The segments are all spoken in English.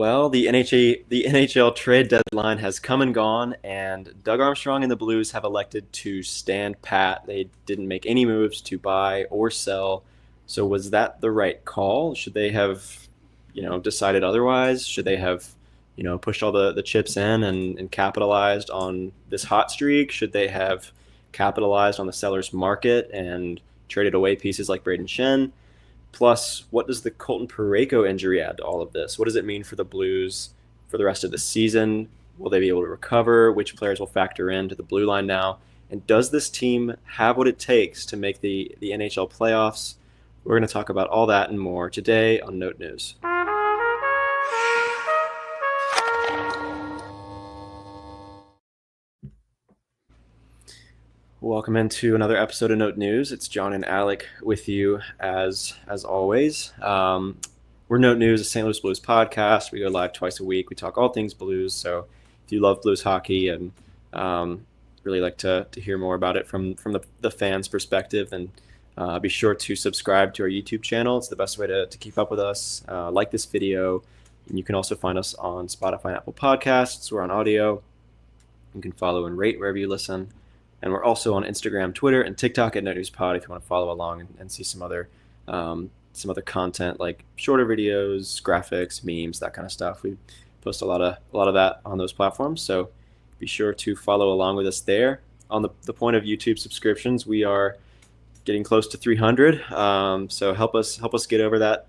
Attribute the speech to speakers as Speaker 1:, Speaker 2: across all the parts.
Speaker 1: Well, the NHL trade deadline has come and gone, and Doug Armstrong and the Blues have elected to stand pat. They didn't make any moves to buy or sell. So was that the right call? Should they have, decided otherwise? Should they have, pushed all the chips in and capitalized on this hot streak? Should they have capitalized on the seller's market and traded away pieces like Braden Shen? Plus, what does the Colton Parayko injury add to all of this? What does it mean for the Blues for the rest of the season? Will they be able to recover? Which players will factor into the blue line now? And does this team have what it takes to make the NHL playoffs? We're going to talk about all that and more today on Note News. Welcome into another episode of Note News. It's John and Alec with you as always. We're Note News, a St. Louis Blues podcast. We go live twice a week. We talk all things Blues. So if you love Blues hockey and really like to hear more about it from the fans' perspective, then be sure to subscribe to our YouTube channel. It's the best way to keep up with us. Like this video. And you can also find us on Spotify and Apple Podcasts. We're on audio. You can follow and rate wherever you listen. And we're also on Instagram, Twitter, and TikTok at NoteNewsPod if you want to follow along and see some other content like shorter videos, graphics, memes, that kind of stuff. We post a lot of that on those platforms, so be sure to follow along with us there. On the point of YouTube subscriptions, we are getting close to 300, so help us get over that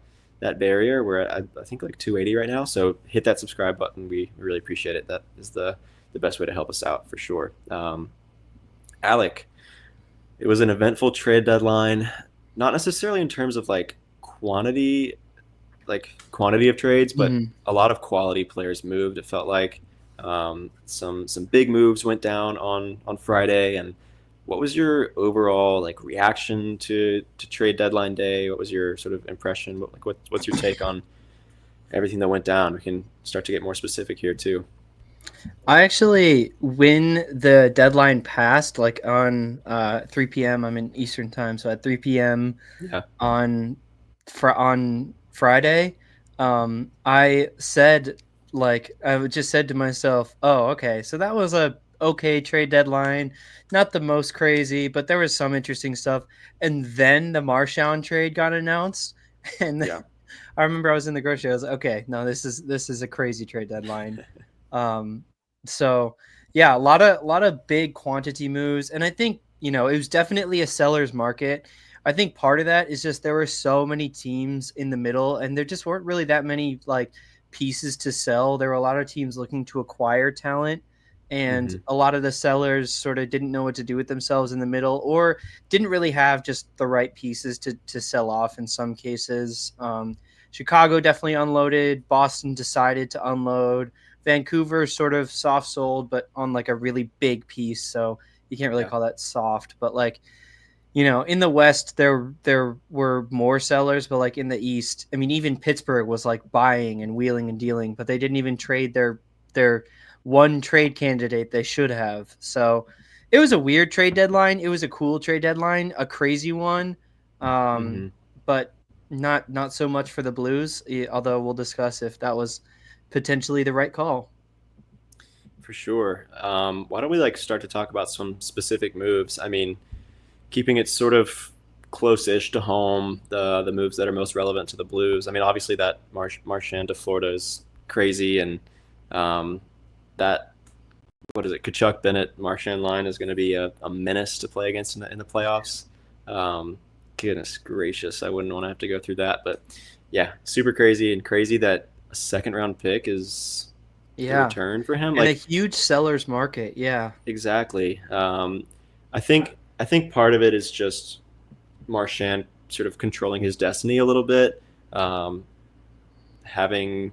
Speaker 1: barrier. We're at I think like 280 right now, so hit that subscribe button. We really appreciate it. That is the best way to help us out for sure. Alec, it was an eventful trade deadline, not necessarily in terms of quantity of trades, but a lot of quality players moved. It felt like some big moves went down on Friday. And what was your overall reaction to trade deadline day? What was your sort of impression? What's your take on everything that went down? We can start to get more specific here too.
Speaker 2: I actually, when the deadline passed, on 3 p.m., I'm in Eastern time, so at 3 p.m. on Friday, I said, I just said to myself, oh, okay, so that was a okay trade deadline, not the most crazy, but there was some interesting stuff. And then the Marchand trade got announced, and I remember I was in the grocery. I was like, okay, no, this is a crazy trade deadline. So yeah, a lot of big quantity moves. And I think, it was definitely a seller's market. I think part of that is just there were so many teams in the middle and there just weren't really that many pieces to sell. There were a lot of teams looking to acquire talent, and a lot of the sellers sort of didn't know what to do with themselves in the middle, or didn't really have just the right pieces to sell off in some cases. Chicago definitely unloaded. Boston decided to unload. Vancouver sort of soft sold, but on a really big piece. So you can't really call that soft, but in the West, there were more sellers, but in the East, I mean, even Pittsburgh was buying and wheeling and dealing, but they didn't even trade their one trade candidate they should have. So it was a weird trade deadline. It was a cool trade deadline, a crazy one, but not so much for the Blues, although we'll discuss if that was potentially the right call.
Speaker 1: For sure. Why don't we start to talk about some specific moves? I mean, keeping it sort of close-ish to home, the moves that are most relevant to the Blues. I mean, obviously that Marchand to Florida is crazy, and that, what is it, Kachuk Bennett Marchand line is going to be a menace to play against in the playoffs. Goodness gracious, I wouldn't want to have to go through that, but yeah, super crazy, and crazy that a second-round pick is the return for him.
Speaker 2: And a huge seller's market,
Speaker 1: Exactly. I think part of it is just Marchand sort of controlling his destiny a little bit, having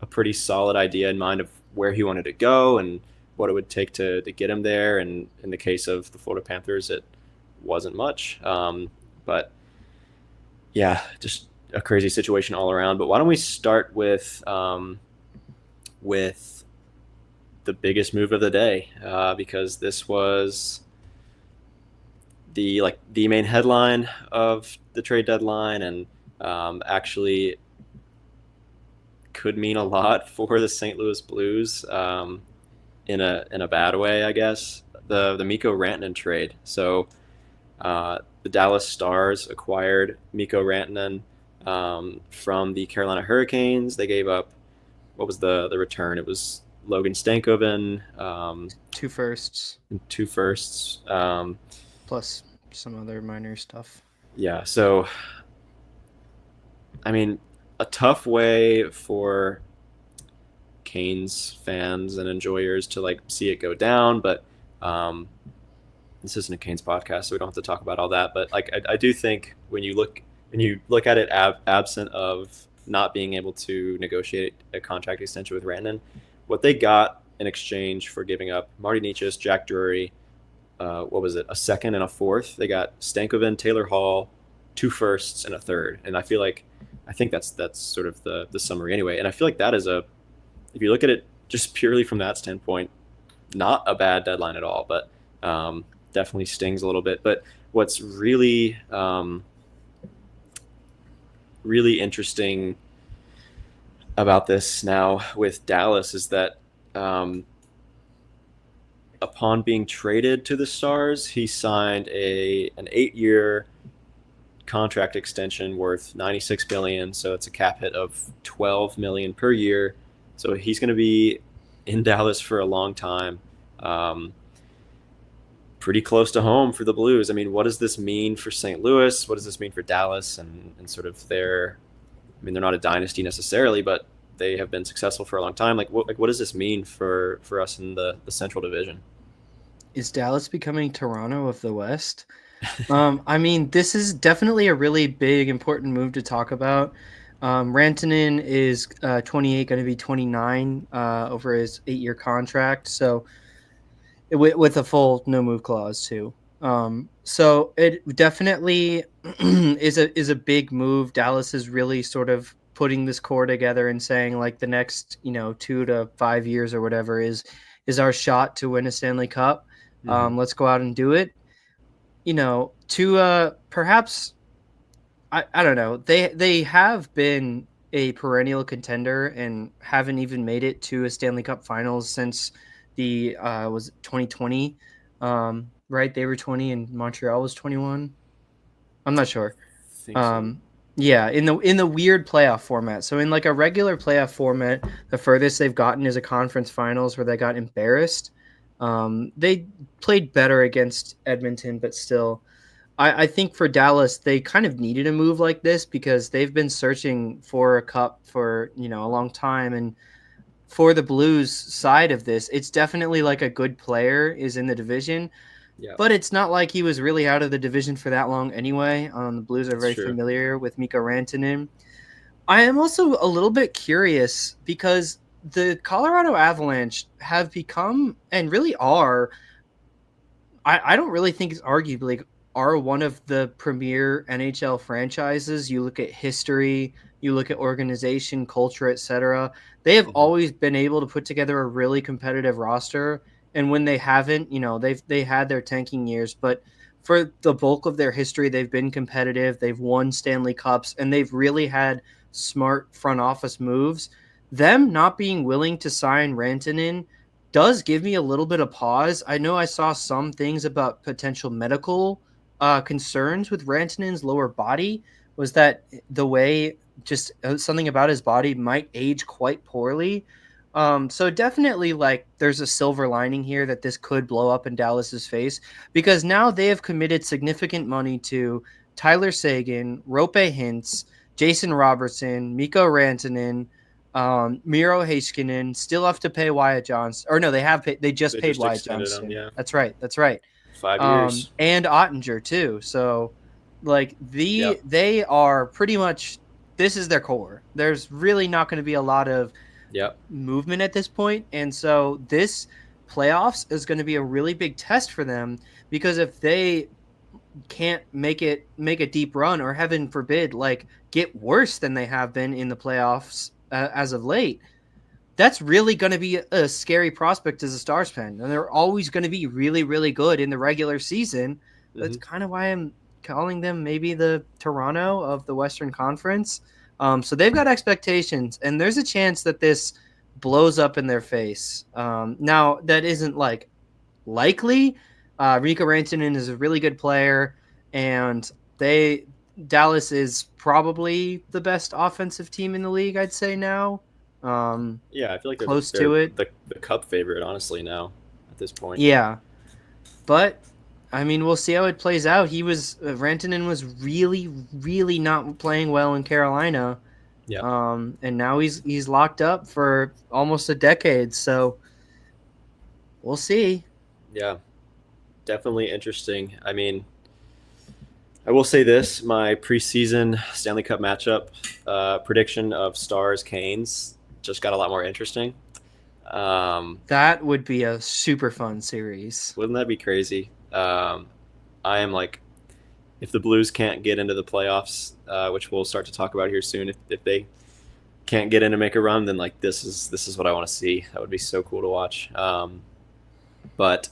Speaker 1: a pretty solid idea in mind of where he wanted to go and what it would take to get him there. And in the case of the Florida Panthers, it wasn't much. But yeah, just a crazy situation all around. But why don't we start with the biggest move of the day, because this was the main headline of the trade deadline, and actually could mean a lot for the St. Louis Blues, in a bad way, I guess. The Mikko Rantanen trade. So the Dallas Stars acquired Mikko Rantanen from the Carolina Hurricanes. They gave up, what was the return? It was Logan Stankoven,
Speaker 2: 2 firsts,
Speaker 1: 2 firsts.
Speaker 2: plus some other minor stuff.
Speaker 1: Yeah, so I mean, a tough way for Canes fans and enjoyers to like see it go down, but this isn't a Canes podcast, so we don't have to talk about all that. But like, I do think when you look at it absent of not being able to negotiate a contract extension with Rantanen, what they got in exchange for giving up Marty Necas, Jack Drury, what was it, a second and a fourth? They got Stankoven, Taylor Hall, 2 firsts and a third, and I think that's sort of the summary anyway. And I feel like that is if you look at it just purely from that standpoint, not a bad deadline at all, but definitely stings a little bit. But what's really really interesting about this now with Dallas is that upon being traded to the Stars, he signed an 8-year contract extension worth $96 million. So it's a cap hit of $12 million per year. So he's going to be in Dallas for a long time. Pretty close to home for the Blues. I mean, what does this mean for St. Louis? What does this mean for Dallas and sort of their? I mean, they're not a dynasty necessarily, but they have been successful for a long time. Like, what does this mean for us in the Central Division?
Speaker 2: Is Dallas becoming Toronto of the West? I mean, this is definitely a really big, important move to talk about. Rantanen is 28, going to be 29 over his 8-year contract. So with a full no move clause too. So it definitely is a big move. Dallas is really sort of putting this core together and saying like the next 2 to 5 years or whatever is our shot to win a Stanley Cup. Let's go out and do it. To perhaps. I don't know. They have been a perennial contender and haven't even made it to a Stanley Cup Finals since the was it 2020, right? They were 20 and Montreal was 21. I'm not sure.
Speaker 1: Think so.
Speaker 2: Yeah, in the weird playoff format. So in like a regular playoff format, the furthest they've gotten is a conference finals where they got embarrassed. They played better against Edmonton, but still. I think for Dallas, they kind of needed a move like this because they've been searching for a cup for, a long time. And for the Blues side of this, it's definitely like a good player is in the division, but it's not like he was really out of the division for that long anyway. The Blues are very familiar with Mikko Rantanen. I am also a little bit curious because the Colorado Avalanche have become and really are, I don't really think it's arguably are one of the premier NHL franchises. You look at history, you look at organization, culture, etc. They have always been able to put together a really competitive roster. And when they haven't, they had their tanking years, but for the bulk of their history, they've been competitive. They've won Stanley Cups, and they've really had smart front office moves. Them not being willing to sign Rantanen does give me a little bit of pause. I know I saw some things about potential medical concerns with Rantanen's lower body, was that the way just something about his body might age quite poorly. So definitely like there's a silver lining here that this could blow up in Dallas's face because now they have committed significant money to Tyler Seguin, Rope Hintz, Jason Robertson, Mikko Rantanen, Miro Heiskanen, still have to pay Wyatt Johnson. Or no, they just paid Wyatt Johnson.
Speaker 1: Yeah.
Speaker 2: That's right.
Speaker 1: 5 years.
Speaker 2: And Ottinger too. So like they are pretty much, this is their core. There's really not going to be a lot of movement at this point. And so this playoffs is going to be a really big test for them because if they can't make a deep run or heaven forbid, like get worse than they have been in the playoffs as of late, that's really going to be a scary prospect as a Stars fan. And they're always going to be really, really good in the regular season. That's kind of why I'm calling them maybe the Toronto of the Western Conference. So they've got expectations, and there's a chance that this blows up in their face. Now, that isn't like likely. Rico Rantanen is a really good player, and they Dallas is probably the best offensive team in the league, I'd say now.
Speaker 1: Yeah, I feel like
Speaker 2: Close
Speaker 1: they're
Speaker 2: to it.
Speaker 1: the cup favorite, honestly, now at this point.
Speaker 2: Yeah, but I mean, we'll see how it plays out. Rantanen was really, really not playing well in Carolina,
Speaker 1: Yeah,
Speaker 2: and now he's locked up for almost a decade. So we'll see.
Speaker 1: yeah, definitely interesting. I mean, I will say this: my preseason Stanley Cup matchup prediction of Stars Canes just got a lot more interesting.
Speaker 2: That would be a super fun series.
Speaker 1: Wouldn't that be crazy? I am like, if the Blues can't get into the playoffs, which we'll start to talk about here soon, if they can't get in to make a run, then like this is what I want to see. That would be so cool to watch. But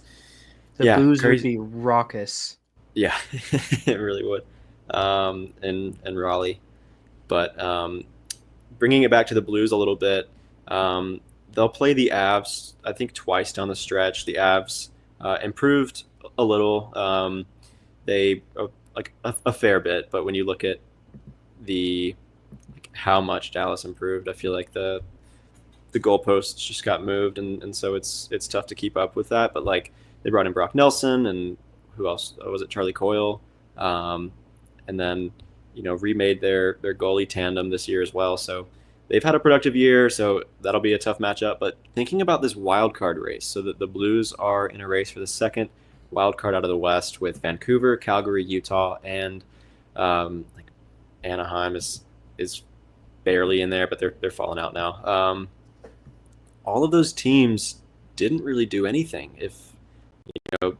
Speaker 2: The
Speaker 1: yeah,
Speaker 2: booze would
Speaker 1: crazy.
Speaker 2: be raucous.
Speaker 1: Yeah, it really would. And Raleigh, but bringing it back to the Blues a little bit, they'll play the Avs. I think twice down the stretch. The Avs improved a little. They like a fair bit, but when you look at the like, how much Dallas improved, I feel like the goalposts just got moved, and so it's tough to keep up with that. But like they brought in Brock Nelson, and who else was it? Charlie Coyle, um, and then remade their goalie tandem this year as well. So they've had a productive year. So that'll be a tough matchup. But thinking about this wild card race, so that the Blues are in a race for the second wild card out of the West with Vancouver, Calgary, Utah, and like Anaheim is barely in there, but they're falling out now. All of those teams didn't really do anything. If know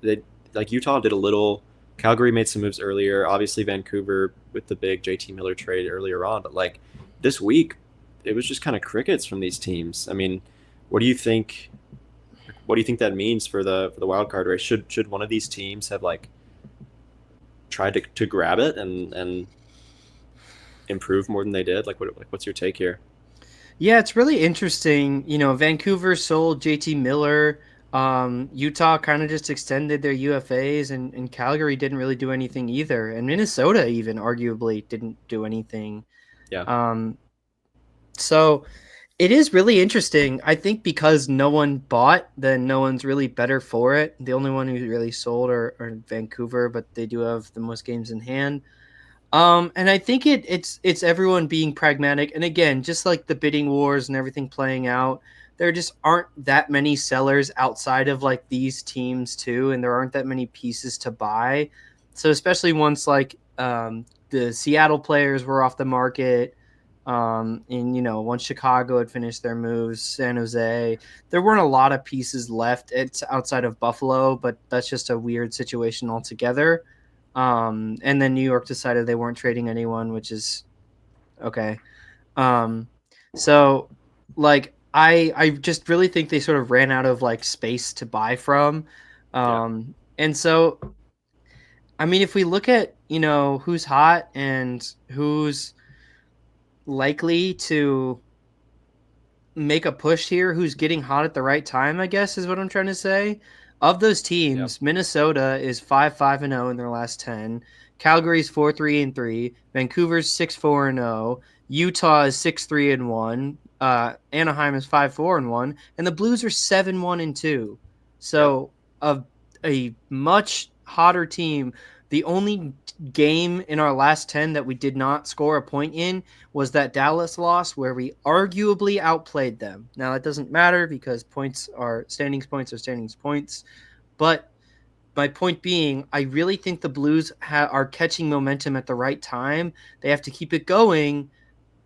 Speaker 1: they like Utah did a little, Calgary made some moves earlier. Obviously Vancouver with the big JT Miller trade earlier on, but like this week, it was just kind of crickets from these teams. I mean, what do you think? What do you think that means for the wild card race? Should one of these teams have like tried to grab it and improve more than they did? What's your take here?
Speaker 2: Yeah, it's really interesting. Vancouver sold JT Miller. Utah kind of just extended their UFAs, and Calgary didn't really do anything either. And Minnesota even arguably didn't do anything.
Speaker 1: Yeah,
Speaker 2: Um, so it is really interesting. I think because no one bought, then no one's really better for it. The only one who really sold are Vancouver, but they do have the most games in hand. And I think it's everyone being pragmatic. And again, just like the bidding wars and everything playing out, there just aren't that many sellers outside of like these teams too, and there aren't that many pieces to buy. So especially once like the Seattle players were off the market, and once Chicago had finished their moves, San Jose, there weren't a lot of pieces left. It's outside of Buffalo, but that's just a weird situation altogether. And then New York decided they weren't trading anyone, which is okay. Um, so like I just really think they sort of ran out of like space to buy from.
Speaker 1: yeah,
Speaker 2: And so I mean, if we look at who's hot and who's likely to make a push here, who's getting hot at the right time, I guess is what I'm trying to say. Of those
Speaker 1: yeah,
Speaker 2: teams, Minnesota is 5-5-0 in their last 10. Calgary's 4-3-3. Vancouver's 6-4-0. Utah is 6-3-1. Anaheim is 5-4-1, and the Blues are 7-1-2.
Speaker 1: yep,
Speaker 2: So a much hotter team. The only game in our last 10 that we did not score a point in was that Dallas loss where we arguably outplayed them. Now that doesn't matter because points are standings points. But my point being, I really think the Blues are catching momentum at the right time. They have to keep it going,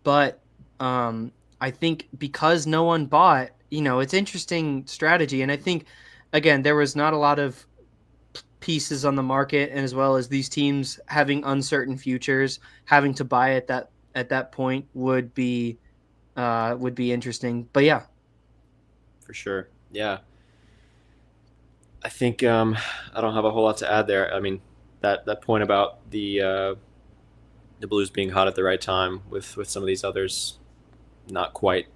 Speaker 2: but I think because no one bought, it's interesting strategy. And I think again there was not a lot of pieces on the market, and as well as these teams having uncertain futures, having to buy at that point would be interesting. But yeah,
Speaker 1: for sure. Yeah, I think I don't have a whole lot to add there. I mean, that point about the Blues being hot at the right time with some of these others not quite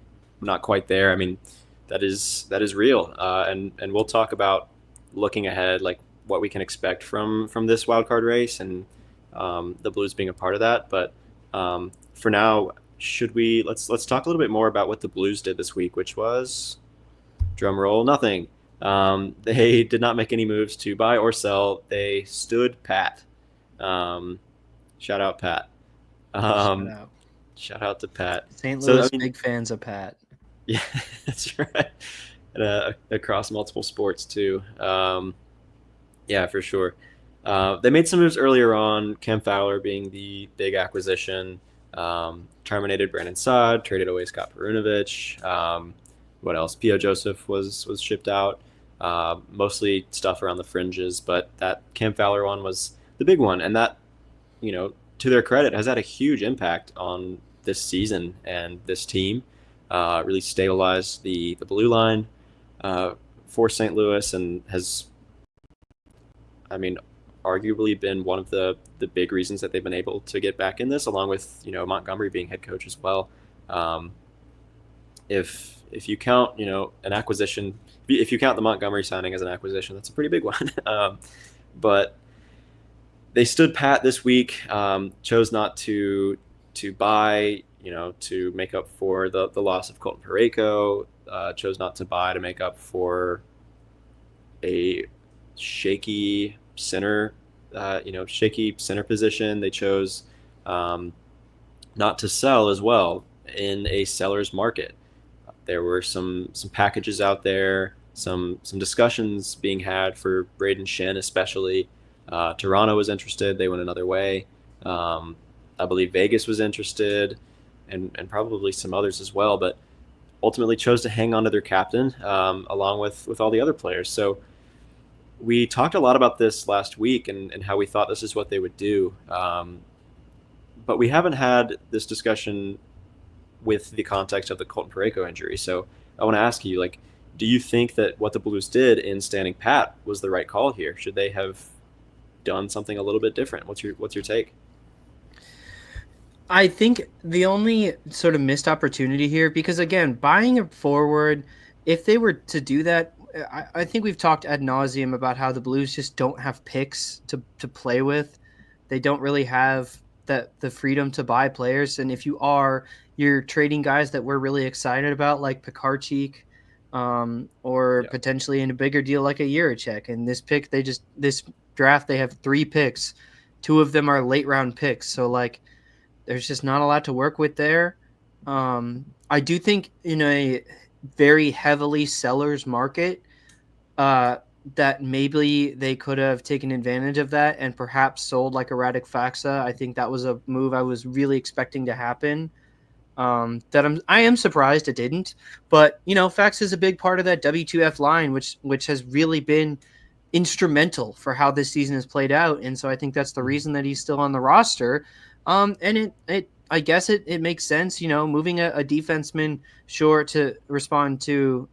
Speaker 1: there. I mean, that is real, and we'll talk about looking ahead, like what we can expect from this wild card race, and the Blues being a part of that. But for now, should we let's talk a little bit more about what the Blues did this week, which was, drum roll, nothing. They did not make any moves to buy or sell. They stood pat. Shout out Pat.
Speaker 2: Shout out.
Speaker 1: Shout out to Pat.
Speaker 2: St.
Speaker 1: So
Speaker 2: Louis,
Speaker 1: I mean,
Speaker 2: big fans of Pat.
Speaker 1: yeah, that's right. And, across multiple sports too. Yeah, for sure. They made some moves earlier on. Cam Fowler being the big acquisition. Terminated Brandon Saad, traded away Scott Perunovich. What else? P.O. Joseph was shipped out. Mostly stuff around the fringes, but that Cam Fowler one was the big one, and that, to their credit, has had a huge impact on this season and this team. Really stabilized the blue line for St. Louis, and has, I mean, arguably been one of the big reasons that they've been able to get back in this, along with Montgomery being head coach as well. If you count an acquisition, if you count the Montgomery signing as an acquisition, that's a pretty big one. But they stood pat this week. Chose not to buy, to make up for the loss of Colton Parayko. Chose not to buy to make up for a shaky center position. They chose not to sell as well in a seller's market. There were some packages out there, some discussions being had for Braden Shen, especially. Toronto was interested. They went another way. I believe Vegas was interested, and probably some others as well, but ultimately chose to hang on to their captain, along with all the other players. So we talked a lot about this last week, and how we thought this is what they would do. But we haven't had this discussion with the context of the Colton Parayko injury. So I want to ask you, do you think that what the Blues did in standing pat was the right call here? Should they have done something a little bit different? What's your take?
Speaker 2: I think the only sort of missed opportunity here, because again, buying a forward, if they were to do that, I think we've talked ad nauseum about how the Blues just don't have picks to play with. They don't really have the freedom to buy players, and if you're trading guys that we're really excited about, like Pekarchik, or potentially in a bigger deal like a Jiricek. And this draft, they have 3 picks. 2 of them are late round picks. So there's just not a lot to work with there. I do think in a very heavily sellers market, that maybe they could have taken advantage of that and perhaps sold like a Radek Faksa. I think that was a move I was really expecting to happen. I am surprised it didn't, but Fax is a big part of that W2F line, which has really been instrumental for how this season has played out. And so I think that's the reason that he's still on the roster. And I guess it makes sense, moving a defenseman short to respond to,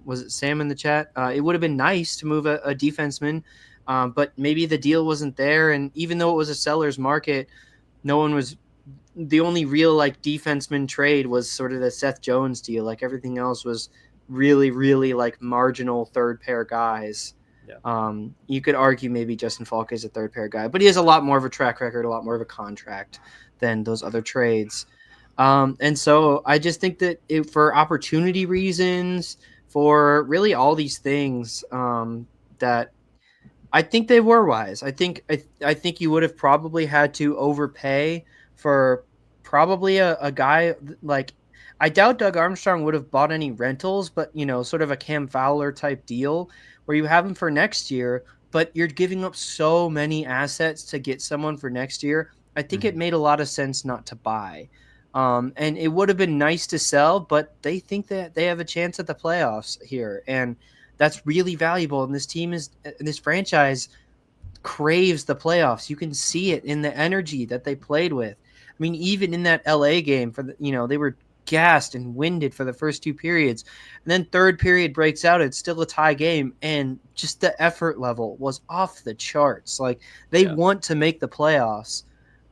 Speaker 2: was it Sam in the chat? It would have been nice to move a defenseman, but maybe the deal wasn't there. And even though it was a seller's market, the only real defenseman trade was sort of the Seth Jones deal. Everything else was really, really marginal third pair guys. Yeah. You could argue maybe Justin Falk is a third pair guy, but he has a lot more of a track record, a lot more of a contract than those other trades. And so I just think that for opportunity reasons, for really all these things, that I think they were wise. I think you would have probably had to overpay for probably a guy I doubt Doug Armstrong would have bought any rentals, but sort of a Cam Fowler type deal where you have him for next year, but you're giving up so many assets to get someone for next year. I think it made a lot of sense not to buy. And it would have been nice to sell, but they think that they have a chance at the playoffs here. And that's really valuable. And this franchise craves the playoffs. You can see it in the energy that they played with. I mean, even in that LA game they were gassed and winded for the first 2 periods. And then third period breaks out. It's still a tie game. And just the effort level was off the charts. They want to make the playoffs.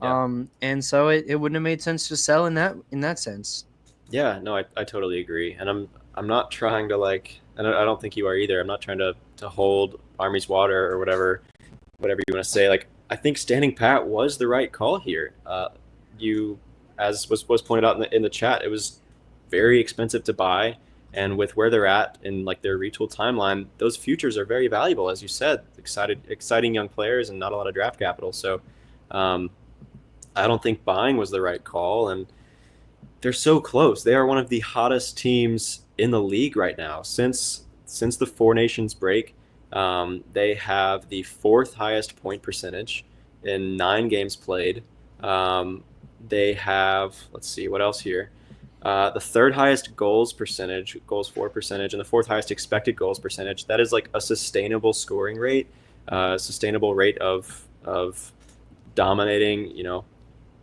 Speaker 1: Yeah.
Speaker 2: And so it wouldn't have made sense to sell in that sense.
Speaker 1: Yeah, no, I totally agree, and I'm not trying to like, and I don't think you are either. I'm not trying to hold Army's water or whatever you want to say. Like, I think standing pat was the right call here. You, as was pointed out in the chat, it was very expensive to buy, and with where they're at in like their retool timeline, those futures are very valuable, as you said. Exciting young players and not a lot of draft capital. So, um, I don't think buying was the right call, and they're so close. They are one of the hottest teams in the league right now. Since the Four Nations break, they have the fourth highest point percentage in 9 games played. They have, let's see what else here. The third highest goals for percentage, and the fourth highest expected goals percentage. That is like a sustainable scoring rate, sustainable rate of dominating.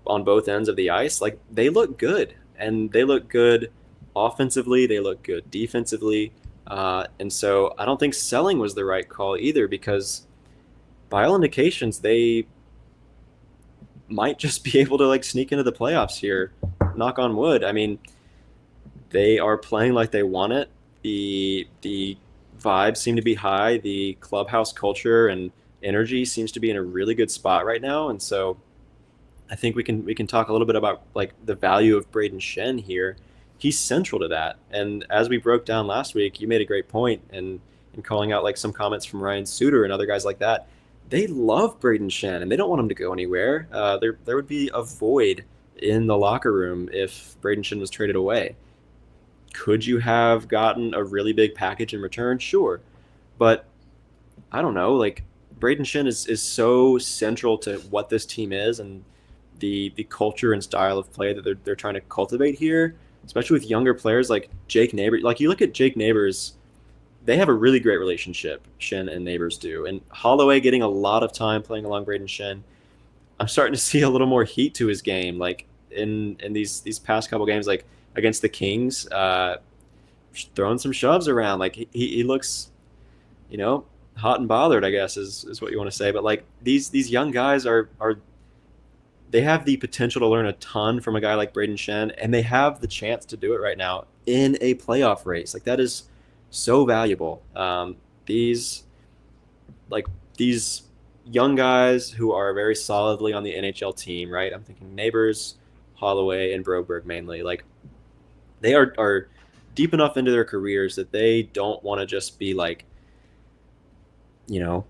Speaker 1: On both ends of the ice. Like, they look good, and they look good offensively. They look good defensively, and so I don't think selling was the right call either, because by all indications they might just be able to like sneak into the playoffs here. Knock on wood. I mean, they are playing like they want it. The vibes seem to be high. The clubhouse culture and energy seems to be in a really good spot right now, and so I think we can talk a little bit about like the value of Braden Shen here. He's central to that, and as we broke down last week, you made a great point, and in calling out like some comments from Ryan Suter and other guys like that. They love Braden Shen, and they don't want him to go anywhere. There would be a void in the locker room if Braden Shen was traded away. Could you have gotten a really big package in return? Sure, but I don't know. Like, Braden Shen is so central to what this team is, and the culture and style of play that they're trying to cultivate here, especially with younger players like Jake Neighbors. Like, you look at Jake Neighbors, they have a really great relationship. Shen and Neighbors do, and Holloway getting a lot of time playing along Braden Shen. I'm starting to see a little more heat to his game, like in these past couple games, like against the Kings, throwing some shoves around. Like, he looks, you know, hot and bothered, I guess is what you want to say. But like, these young guys are they have the potential to learn a ton from a guy like Braden Shen, and they have the chance to do it right now in a playoff race. Like, that is so valuable. These like these young guys who are very solidly on the NHL team, right? I'm thinking Neighbors, Holloway, and Broberg mainly. Like, they are deep enough into their careers that they don't want to just be like, you know,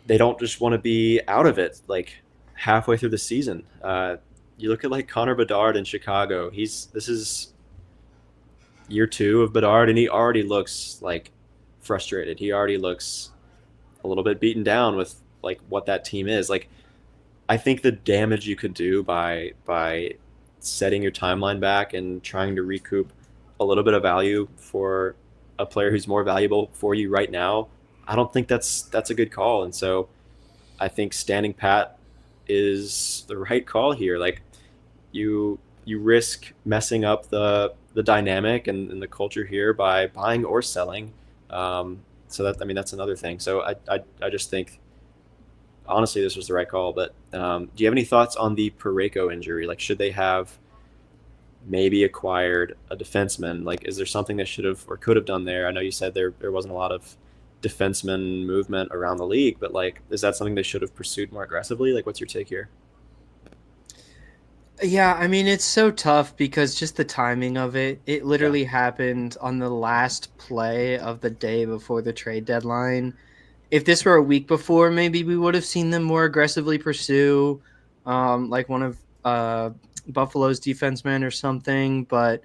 Speaker 1: they don't just want to be out of it like halfway through the season. You look at like Connor Bedard in Chicago. This is year 2 of Bedard, and he already looks like frustrated. He already looks a little bit beaten down with like what that team is. Like, I think the damage you could do by setting your timeline back and trying to recoup a little bit of value for a player who's more valuable for you right now, I don't think that's a good call. And so I think standing pat is the right call here. Like, you risk messing up the dynamic and the culture here by buying or selling. So that, I mean, that's another thing. So I just think honestly this was the right call. But do you have any thoughts on the Parayko injury? Like, should they have maybe acquired a defenseman? Like, is there something they should have or could have done there? I know you said there wasn't a lot of defenseman movement around the league, but like, is that something they should have pursued more aggressively? Like, what's your take here?
Speaker 2: Yeah, I mean, it's so tough because just the timing of it. It
Speaker 1: Yeah,
Speaker 2: literally happened on the last play of the day before the trade deadline. If this were a week before, maybe we would have seen them more aggressively pursue, like one of Buffalo's defensemen or something. But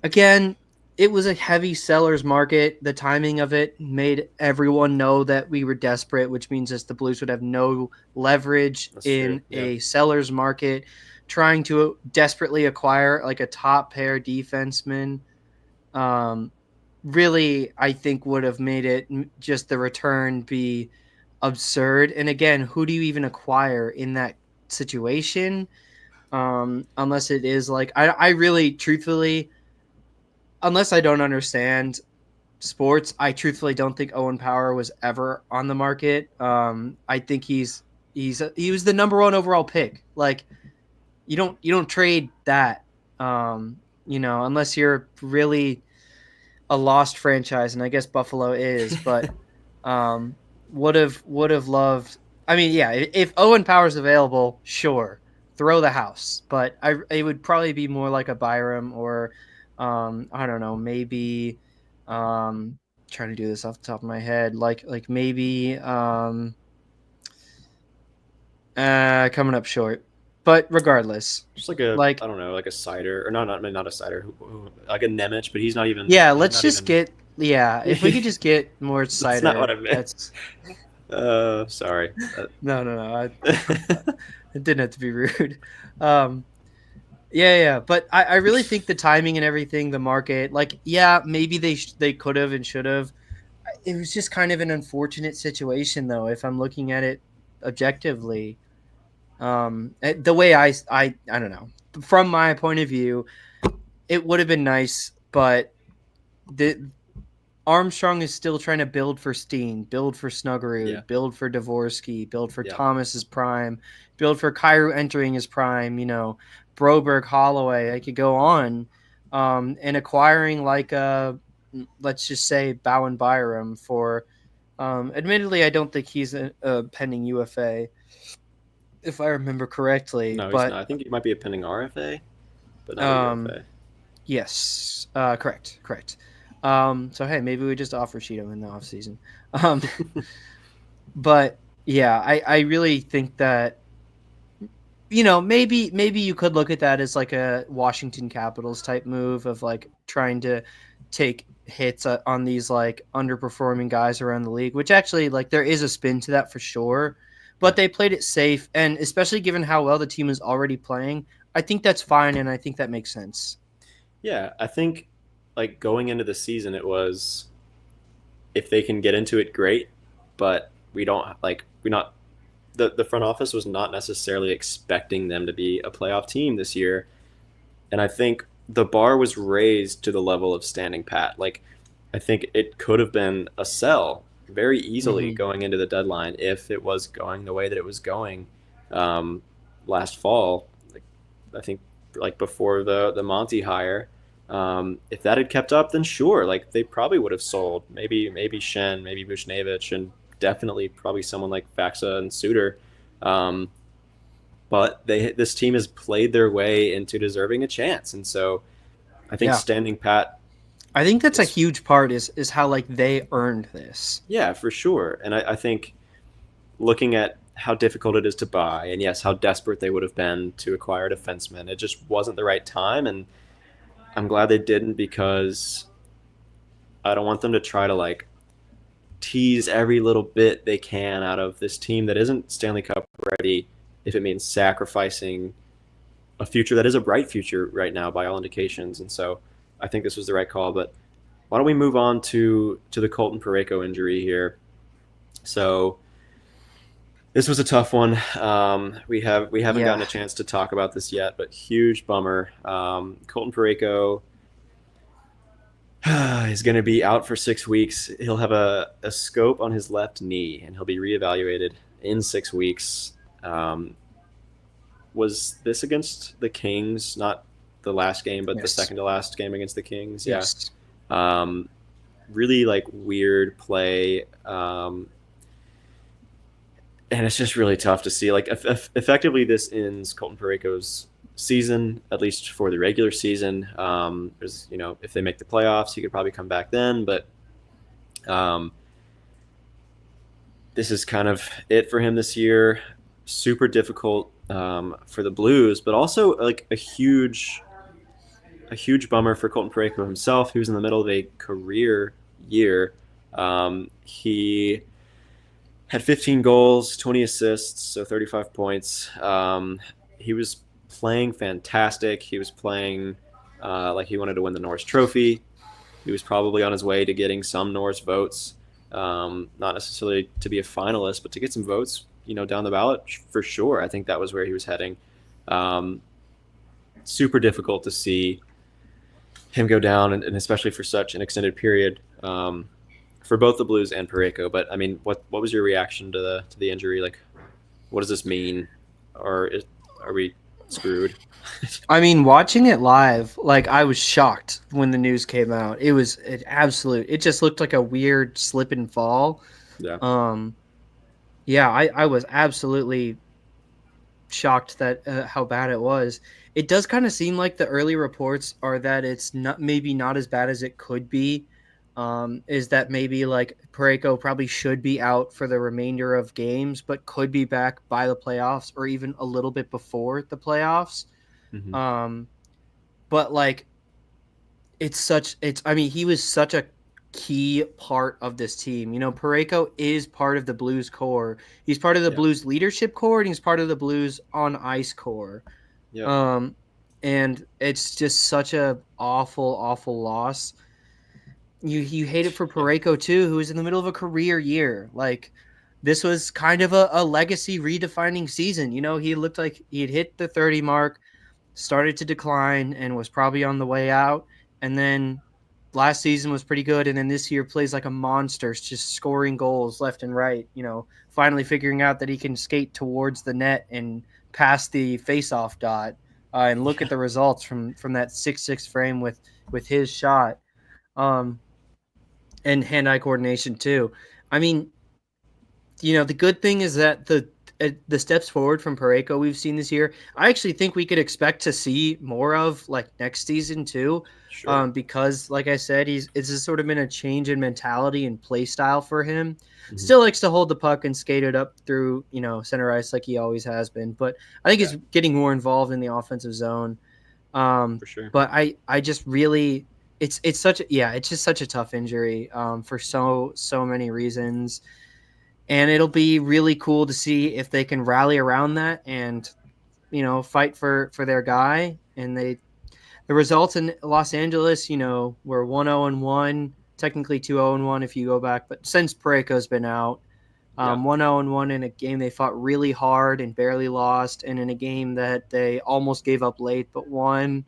Speaker 2: again, it was a heavy seller's market. The timing of it made everyone know that we were desperate, which means that the Blues would have no leverage
Speaker 1: that's true.
Speaker 2: in
Speaker 1: Yeah.
Speaker 2: a seller's market, trying to desperately acquire like a top pair defenseman. Um, Really, I think would have made it just the return be absurd. And again, who do you even acquire in that situation? Unless it is like I really truthfully, unless I don't understand sports, I truthfully don't think Owen Power was ever on the market. I think he's he was the number 1 overall pick. Like you don't trade that, unless you're really a lost franchise, and I guess Buffalo is, but would have loved. I mean, yeah, if Owen Power's available, sure, throw the house. But it would probably be more like a Byram or, I don't know, maybe, trying to do this off the top of my head, like maybe, coming up short. But regardless,
Speaker 1: Just like a,
Speaker 2: like
Speaker 1: I don't know, like a cider, or not a cider, like a Nemec, but he's not even.
Speaker 2: yeah,
Speaker 1: He's
Speaker 2: let's
Speaker 1: not
Speaker 2: just
Speaker 1: even.
Speaker 2: get if we could just get more
Speaker 1: That's not what
Speaker 2: cider.
Speaker 1: I meant.
Speaker 2: That's
Speaker 1: Sorry.
Speaker 2: no. It didn't have to be rude. Um, yeah. But I really think the timing and everything, the market, like, yeah, maybe they could have and should have. It was just kind of an unfortunate situation, though, if I'm looking at it objectively. The way I don't know. From my point of view, it would have been nice, but the Armstrong is still trying to build for Steen, build for
Speaker 1: Yeah.
Speaker 2: Snuggerud, build for Dvorsky, build for
Speaker 1: Yeah.
Speaker 2: Thomas's prime, build for Cairo entering his prime, Broberg, Holloway. I could go on. And acquiring like let's just say Bowen Byram for, admittedly, I don't think he's a pending UFA, if I remember correctly,
Speaker 1: No, he's not.
Speaker 2: but
Speaker 1: I think he might be a pending RFA, but not a
Speaker 2: um,
Speaker 1: UFA.
Speaker 2: yes, correct. So hey, maybe we just offer Cheeto in the off season. Um, but yeah, I really think that maybe you could look at that as like a Washington Capitals type move of like trying to take hits on these like underperforming guys around the league, which actually like there is a spin to that for sure.
Speaker 1: Yeah.
Speaker 2: But they played it safe, and especially given how well the team is already playing, I think that's fine, and I think that makes sense.
Speaker 1: Yeah, I think like going into the season, it was if they can get into it, great. But we don't like we're not the front office was not necessarily expecting them to be a playoff team this year, and I think the bar was raised to the level of standing pat. Like I think it could have been a sell very easily
Speaker 2: Mm-hmm.
Speaker 1: going into the deadline if it was going the way that it was going um, last fall. Like I think like before the Monty hire. If that had kept up, then sure, like they probably would have sold. Maybe Shen, maybe Bushnevich, and definitely probably someone like Faxa and Suter. Um, but this team has played their way into deserving a chance, and so I think
Speaker 2: Yeah,
Speaker 1: standing pat
Speaker 2: I think that's a
Speaker 1: is
Speaker 2: huge part is how like they earned this.
Speaker 1: yeah for sure. And I think looking at how difficult it is to buy, and yes, how desperate they would have been to acquire a defenseman, it just wasn't the right time, and I'm glad they didn't because I don't want them to try to like tease every little bit they can out of this team that isn't Stanley Cup ready if it means sacrificing a future that is a bright future right now by all indications. And so I think this was the right call. But why don't we move on to the Colton Parayko injury here? So this was a tough one. We haven't gotten
Speaker 2: Yeah,
Speaker 1: a chance to talk about this yet, but huge bummer. Colton Parayko is going to be out for 6 weeks. He'll have a scope on his left knee, and he'll be reevaluated in 6 weeks. Was this against the Kings? Not the last game, but the
Speaker 2: yes,
Speaker 1: second to last game against the Kings. Yeah.
Speaker 2: yes,
Speaker 1: Um, really like weird play. And it's just really tough to see. Like effectively, this ends Colton Parayko's season, at least for the regular season. There's if they make the playoffs, he could probably come back then, but um, this is kind of it for him this year. Super difficult for the Blues, but also like a huge bummer for Colton Parayko himself, who's in the middle of a career year. He had 15 goals, 20 assists, so 35 points. He was playing fantastic. He was playing like he wanted to win the Norris Trophy. He was probably on his way to getting some Norris votes, not necessarily to be a finalist, but to get some votes, down the ballot for sure. I think that was where he was heading. Um, Super difficult to see him go down, and especially for such an extended period. For both the Blues and Parayko. But I mean, what was your reaction to the injury? Like, what does this mean? Are we screwed?
Speaker 2: I mean, watching it live, like I was shocked when the news came out. It was an absolute. It just looked like a weird slip and fall.
Speaker 1: Yeah.
Speaker 2: Um, yeah, I was absolutely shocked that how bad it was. It does kind of seem like the early reports are that it's not maybe not as bad as it could be. Is that maybe like Parayko probably should be out for the remainder of games, but could be back by the playoffs or even a little bit before the playoffs.
Speaker 1: Hmm.
Speaker 2: Um, but like it's I mean he was such a key part of this team. You know, Parayko is part of the Blues core. He's part of the
Speaker 1: Yeah.
Speaker 2: Blues leadership core and he's part of the Blues on ice core.
Speaker 1: Yep.
Speaker 2: Um and it's just such a awful loss. You hate it for
Speaker 1: Yeah.
Speaker 2: Parayko too, who is in the middle of a career year. Like this was kind of a legacy redefining season. You know, he looked like he had hit the 30 mark, started to decline and was probably on the way out. And then last season was pretty good. And then this year plays like a monster, just scoring goals left and right, you know, finally figuring out that he can skate towards the net and pass the face-off dot. And look
Speaker 1: Yeah.
Speaker 2: at the results from that 6-6 frame with his shot. Um, and hand-eye coordination too. I mean, you know, the good thing is that the steps forward from Parayko we've seen this year, I actually think we could expect to see more of like next season too,
Speaker 1: Sure.
Speaker 2: because like I said, it's just sort of been a change in mentality and play style for him.
Speaker 1: Hmm.
Speaker 2: Still likes to hold the puck and skate it up through center ice like he always has been, but I think
Speaker 1: Yeah.
Speaker 2: he's getting more involved in the offensive zone.
Speaker 1: For sure.
Speaker 2: But I just really it's such it's just such a tough injury for so many reasons, and it'll be really cool to see if they can rally around that and fight for their guy. And the results in Los Angeles, were 1-0-1, technically 2-0-1 if you go back, but since Parayko's been out,
Speaker 1: Yeah.
Speaker 2: 1-0-1 in a game they fought really hard and barely lost, and in a game that they almost gave up late but won.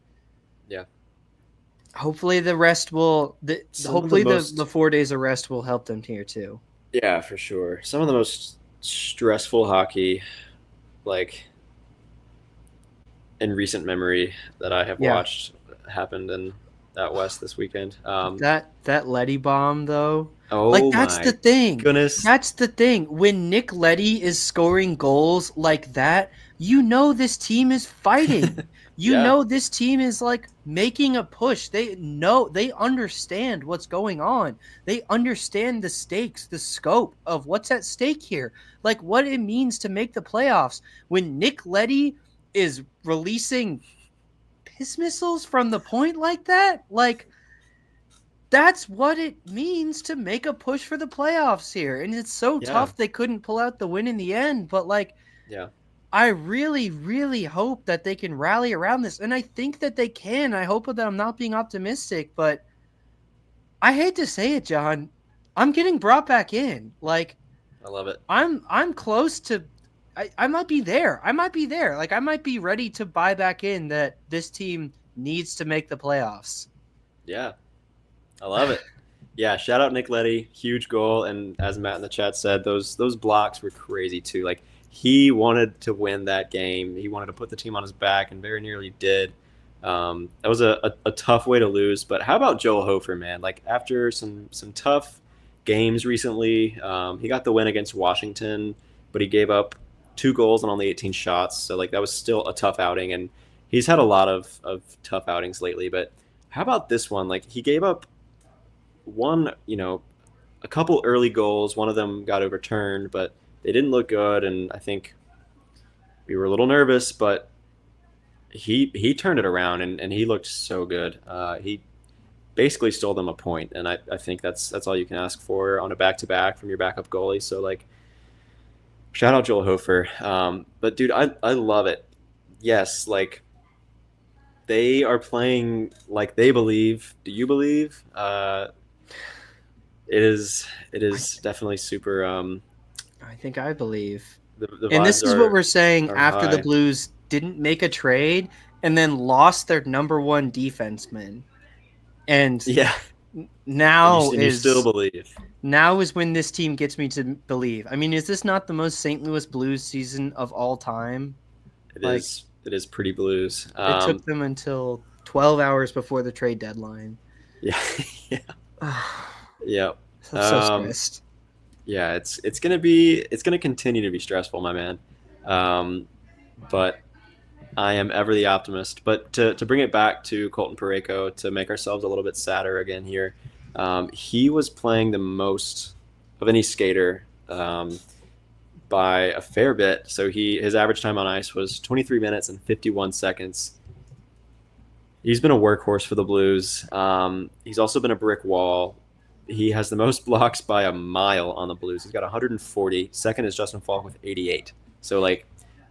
Speaker 1: Yeah.
Speaker 2: Hopefully the rest will
Speaker 1: Some of the
Speaker 2: hopefully the
Speaker 1: most
Speaker 2: 4 days of rest will help them here too.
Speaker 1: Yeah, for sure. Some of the most stressful hockey, like in recent memory, that I have
Speaker 2: Yeah.
Speaker 1: watched happened in out west this weekend.
Speaker 2: That Letty bomb though, like
Speaker 1: Oh
Speaker 2: that's the
Speaker 1: my
Speaker 2: thing.
Speaker 1: goodness.
Speaker 2: That's the thing. When Nick Letty is scoring goals like that, you know this team is fighting. You
Speaker 1: Yeah.
Speaker 2: know this team is like making a push. They understand what's going on. They understand the stakes, the scope of what's at stake here. Like what it means to make the playoffs. When Nick Letty is releasing piss missiles from the point like that, like that's what it means to make a push for the playoffs here. And it's so
Speaker 1: Yeah.
Speaker 2: tough they couldn't pull out the win in the end. But like,
Speaker 1: Yeah.
Speaker 2: I really, really hope that they can rally around this. And I think that they can. I hope that I'm not being optimistic, but I hate to say it, John. I'm getting brought back in. Like,
Speaker 1: I love it.
Speaker 2: I'm close to I might be there. I might be there. Like I might be ready to buy back in that this team needs to make the playoffs.
Speaker 1: Yeah. I love it. Yeah, shout out Nick Letty, huge goal, and as Matt in the chat said, those blocks were crazy too. Like he wanted to win that game. He wanted to put the team on his back, and very nearly did. That was a tough way to lose. But how about Joel Hofer, man? Like after some tough games recently, he got the win against Washington, but he gave up 2 goals and only 18 shots. So like that was still a tough outing, and he's had a lot of tough outings lately. But how about this one? Like he gave up one, a couple early goals. One of them got overturned, but they didn't look good, and I think we were a little nervous, but he turned it around and he looked so good. He basically stole them a point, and I think that's all you can ask for on a back to back from your backup goalie. So like, shout out Joel Hofer. But dude, I love it. Yes, like they are playing like they believe. Do you believe? It is definitely super.
Speaker 2: I think I believe.
Speaker 1: The
Speaker 2: And this
Speaker 1: vibes
Speaker 2: is what we're
Speaker 1: are
Speaker 2: saying
Speaker 1: are
Speaker 2: after the
Speaker 1: high.
Speaker 2: Blues didn't make a trade and then lost their number one defenseman. And
Speaker 1: Yeah, and
Speaker 2: now
Speaker 1: you still
Speaker 2: is
Speaker 1: believe.
Speaker 2: Now is when this team gets me to believe. I mean, is this not the most St. Louis Blues season of all time?
Speaker 1: It
Speaker 2: Like,
Speaker 1: is. It is pretty Blues.
Speaker 2: it took them until 12 hours before the trade deadline.
Speaker 1: Yeah, yeah, yeah.
Speaker 2: I'm so
Speaker 1: Um,
Speaker 2: stressed.
Speaker 1: yeah, it's gonna continue to be stressful, my man. Um, but I am ever the optimist. But to bring it back to Colton Parayko to make ourselves a little bit sadder again here, he was playing the most of any skater by a fair bit. So his average time on ice was 23 minutes and 51 seconds. He's been a workhorse for the Blues. He's also been a brick wall. He has the most blocks by a mile on the Blues. He's got 140. Second is Justin Falk with 88. So like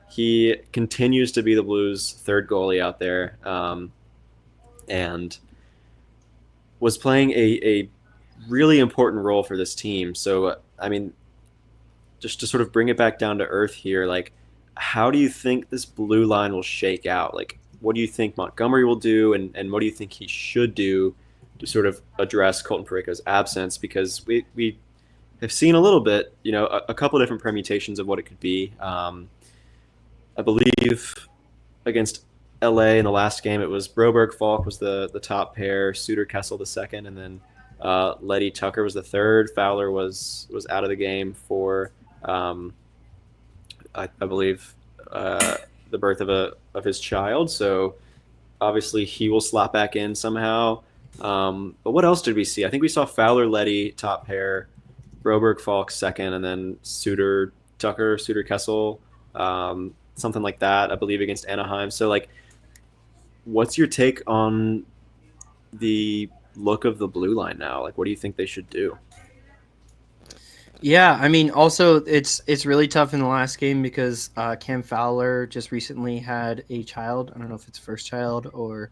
Speaker 1: he continues to be the Blues' third goalie out there, and was playing a really important role for this team. So I mean, just to sort of bring it back down to earth here, like how do you think this blue line will shake out? Like what do you think Montgomery will do, and what do you think he should do to sort of address Colton Parayko's absence? Because we have seen a little bit, a couple of different permutations of what it could be. I believe against LA in the last game, it was Broberg Falk was the top pair, Suter Kessel the second, and then Letty Tucker was the third. Fowler was out of the game for um, I believe the birth of his child. So obviously he will slot back in somehow. But what else did we see? I think we saw Fowler Letty top pair, Broberg Falk second, and then Suter Tucker, Suter Kessel, something like that. I believe against Anaheim. So like, what's your take on the look of the blue line now? Like, what do you think they should do?
Speaker 2: Yeah, I mean, also it's really tough in the last game because Cam Fowler just recently had a child. I don't know if it's first child or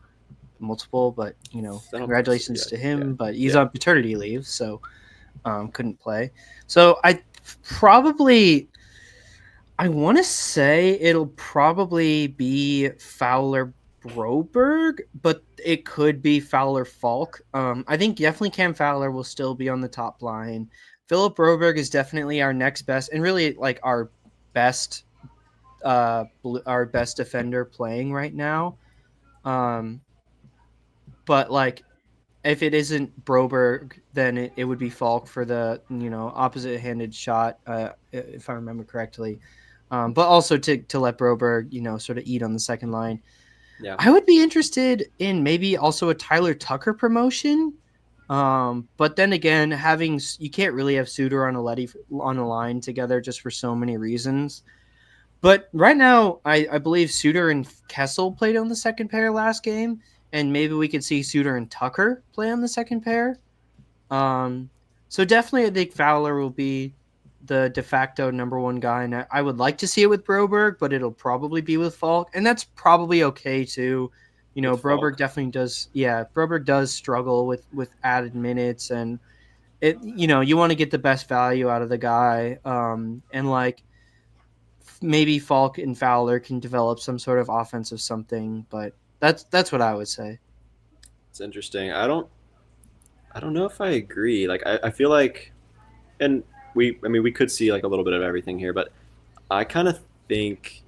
Speaker 2: multiple, but
Speaker 1: I don't think so.
Speaker 2: congratulations
Speaker 1: Yeah,
Speaker 2: to
Speaker 1: yeah,
Speaker 2: him. But he's
Speaker 1: yeah.
Speaker 2: on paternity leave, so couldn't play. So probably I want to say it'll probably be Fowler Broberg, but it could be Fowler Falk. I think definitely Cam Fowler will still be on the top line. Philip Broberg is definitely our next best, and really like best, our best defender playing right now. Um, but like if it isn't Broberg, then it would be Falk for the opposite-handed shot, if I remember correctly. But also to let Broberg sort of eat on the second line.
Speaker 1: Yeah.
Speaker 2: I would be interested in maybe also a Tyler Tucker promotion. But then again, you can't really have Suter on a line together just for so many reasons. But right now, I believe Suter and Kessel played on the second pair last game, and maybe we could see Suter and Tucker play on the second pair. Um, so definitely, I think Fowler will be the de facto number one guy, and I would like to see it with Broberg, but it'll probably be with Falk, and that's probably okay too.
Speaker 1: With
Speaker 2: Broberg
Speaker 1: Falk.
Speaker 2: definitely does. Yeah, Broberg does struggle with added minutes, and you want to get the best value out of the guy, and like maybe Falk and Fowler can develop some sort of offensive something, but that's what I would say.
Speaker 1: It's interesting. I don't know if I agree. Like I feel like, and I mean we could see like a little bit of everything here, but I kind of think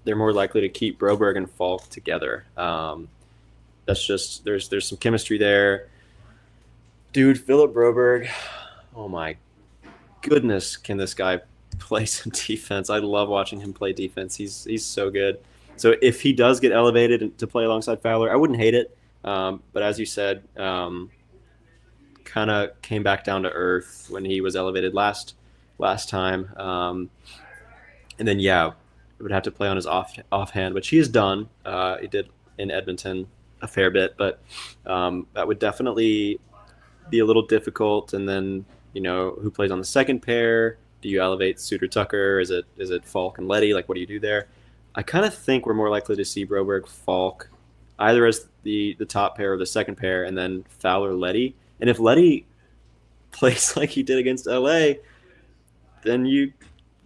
Speaker 1: they're more likely to keep Broberg and Falk together. That's just there's some chemistry there. Dude, Philip Broberg, oh my goodness, can this guy play some defense? I love watching him play defense. He's so good. So if he does get elevated to play alongside Fowler, I wouldn't hate it. But as you said, kind of came back down to earth when he was elevated last time. And then yeah, it would have to play on his offhand, which he has done. He did in Edmonton a fair bit, but that would definitely be a little difficult. And then who plays on the second pair? Do you elevate Suter Tucker? Is it Falk and Letty? Like what do you do there? I kind of think we're more likely to see Broberg Falk either as the top pair or the second pair, and then Fowler Letty. And if Letty plays like he did against LA, then you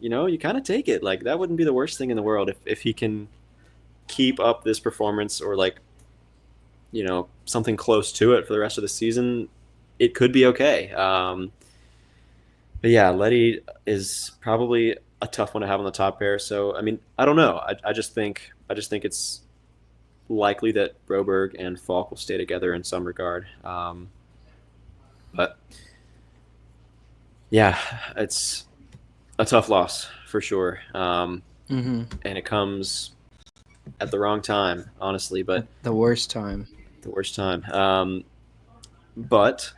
Speaker 1: kind of take it. Like that wouldn't be the worst thing in the world if he can keep up this performance or like something close to it for the rest of the season. it could be okay. But yeah, Letty is probably a tough one to have on the top pair. So I mean, I don't know. I just think it's likely that Broberg and Falk will stay together in some regard. But yeah, it's a tough loss for sure, and it comes at the wrong time, honestly. But
Speaker 2: At the worst time.
Speaker 1: the worst time. But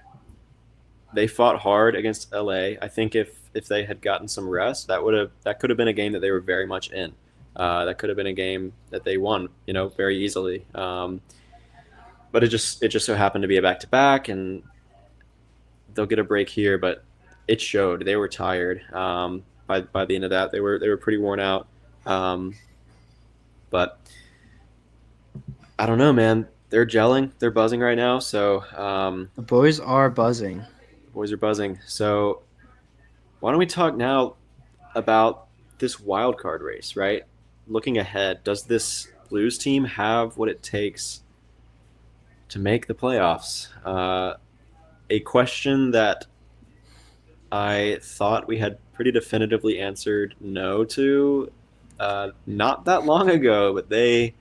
Speaker 1: they fought hard against LA. I think if they had gotten some rest, that could have been a game that they were very much in. That could have been a game that they won, very easily. But it just so happened to be a back to back, and they'll get a break here. But it showed they were tired. By the end of that, they were pretty worn out. But I don't know, man. They're gelling. They're buzzing right now. So
Speaker 2: The boys are buzzing.
Speaker 1: boys are buzzing. So why don't we talk now about this wild card race, right? Looking ahead, does this Blues team have what it takes to make the playoffs? A question that I thought we had pretty definitively answered no to not that long ago, but they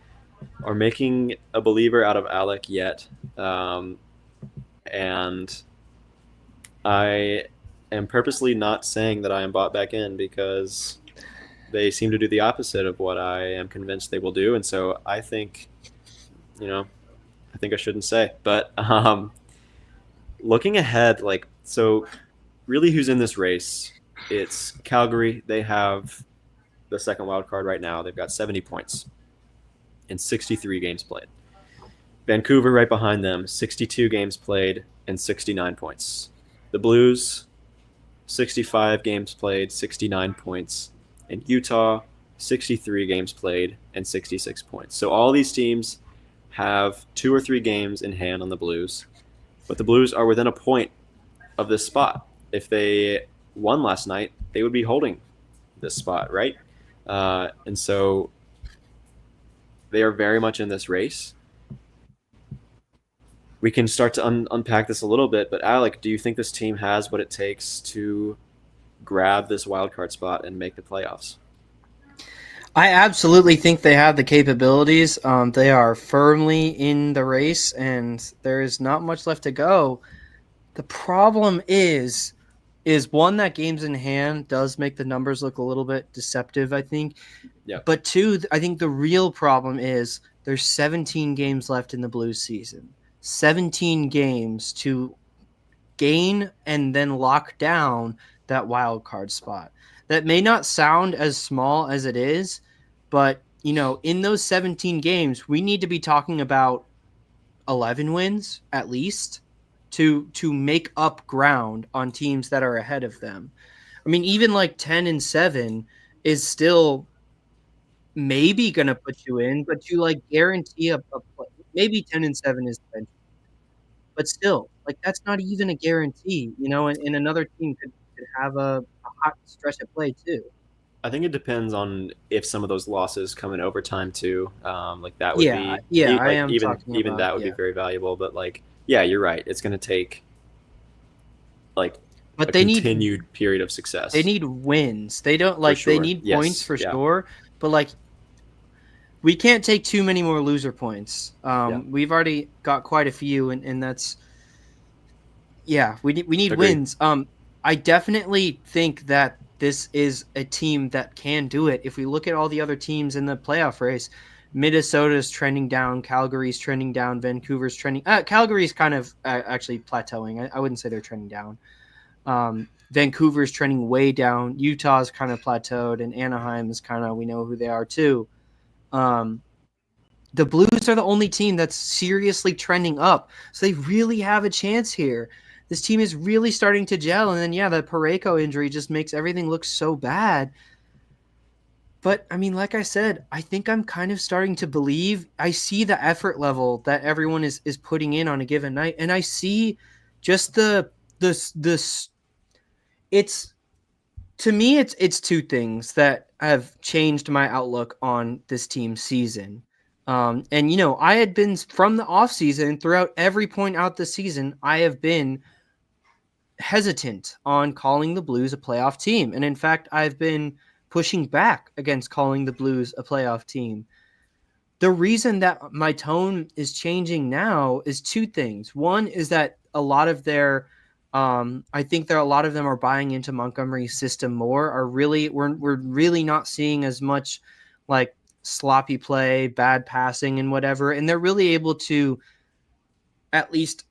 Speaker 1: are making a believer out of Alec yet. And I am purposely not saying that I am bought back in because they seem to do the opposite of what I am convinced they will do. And so I think I shouldn't say. But looking ahead, so really who's in this race? It's Calgary. They have the second wild card right now. They've got 70 points in 63 games played. Vancouver right behind them, 62 games played and 69 points. The Blues, 65 games played, 69 points. And Utah, 63 games played and 66 points. So all these teams have 2 or 3 games in hand on the Blues, but the Blues are within a point of this spot. If they won last night, they would be holding this spot, right? And so they are very much in this race. We can start to unpack this a little bit, but Alec, do you think this team has what it takes to grab this wild card spot and make the playoffs?
Speaker 2: I absolutely think they have the capabilities. They are firmly in the race, and there is not much left to go. The problem is one, that games in hand does make the numbers look a little bit deceptive, I think.
Speaker 1: Yeah.
Speaker 2: But two, I think the real problem is there's 17 games left in the Blues season. 17 games to gain and then lock down that wild card spot. That may not sound as small as it is, but in those 17 games, we need to be talking about 11 wins at least to make up ground on teams that are ahead of them. I mean, even like 10-7 is still maybe going to put you in, but you guarantee a maybe 10-7 is bench. But still, that's not even a guarantee, and another team could have a hot stretch of play too.
Speaker 1: I think it depends on if some of those losses come in overtime too. That would be
Speaker 2: I am
Speaker 1: even
Speaker 2: about,
Speaker 1: that would be very valuable. But yeah, you're right. It's going to take
Speaker 2: but
Speaker 1: a
Speaker 2: they
Speaker 1: continued period of success.
Speaker 2: They need wins. They don't
Speaker 1: sure.
Speaker 2: They need points for sure. But we can't take too many more loser points. We've already got quite a few, and that's we need
Speaker 1: Agreed.
Speaker 2: wins. I definitely think that this is a team that can do it. If we look at all the other teams in the playoff race, Minnesota's trending down, Calgary's trending down, Vancouver's trending. Calgary's kind of actually plateauing. I wouldn't say they're trending down. Vancouver's trending way down. Utah's kind of plateaued, and Anaheim is kind of, we know who they are too. The Blues are the only team that's seriously trending up, so they really have a chance here. This team is really starting to gel, and then the Parayko injury just makes everything look so bad. But I mean, like I said, I think I'm kind of starting to believe. I see the effort level that everyone is putting in on a given night, and I see just the it's, to me, it's two things that have changed my outlook on this team's season. And I had been, from the offseason throughout every point out the season, I have been hesitant on calling the Blues a playoff team. And in fact, I've been pushing back against calling the Blues a playoff team. The reason that my tone is changing now is two things. One is that a lot of their I think there a lot of them are buying into Montgomery's system more. Are really we're really not seeing as much like sloppy play, bad passing, and whatever, and they're really able to, at least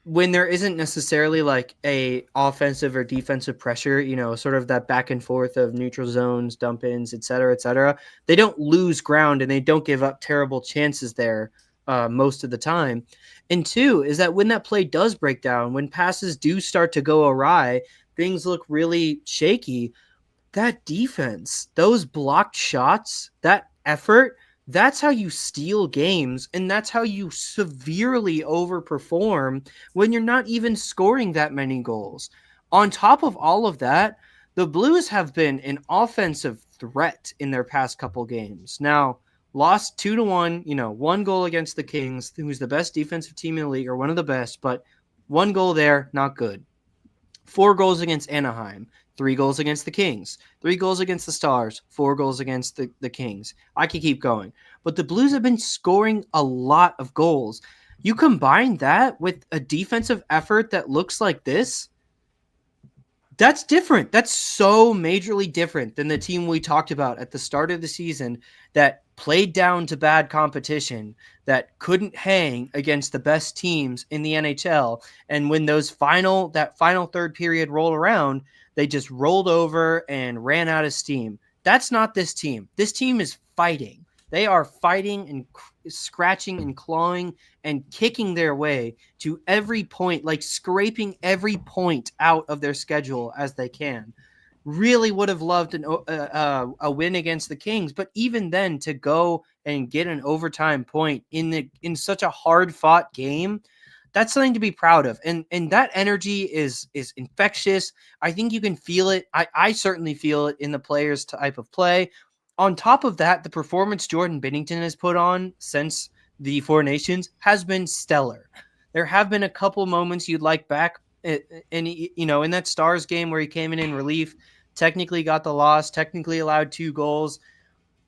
Speaker 2: when there isn't necessarily like a offensive or defensive pressure, sort of that back and forth of neutral zones, dump ins, et cetera, they don't lose ground and they don't give up terrible chances there most of the time. And two is that when that play does break down, when passes do start to go awry, things look really shaky. That defense, those blocked shots, that effort, that's how you steal games, and that's how you severely overperform when you're not even scoring that many goals. On top of all of that, the Blues have been an offensive threat in their past couple games. Now, lost 2-1, one goal against the Kings, who's the best defensive team in the league, or one of the best, but one goal there, not good. 4 goals against Anaheim, 3 goals against the Kings, 3 goals against the Stars, 4 goals against the Kings. I could keep going. But the Blues have been scoring a lot of goals. You combine that with a defensive effort that looks like this, that's different. That's so majorly different than the team we talked about at the start of the season that played down to bad competition, that couldn't hang against the best teams in the NHL. And when that final third period rolled around, they just rolled over and ran out of steam. That's not this team. This team is fighting. They are fighting and scratching and clawing and kicking their way to every point, like scraping every point out of their schedule as they can. Really would have loved a win against the Kings, but even then, to go and get an overtime point in such a hard fought game, that's something to be proud of. And that energy is infectious. I think you can feel it. I certainly feel it in the players' type of play. On top of that, the performance Jordan Binnington has put on since the Four Nations has been stellar. There have been a couple moments you'd like back, and in that Stars game where he came in relief, technically got the loss, technically allowed 2 goals.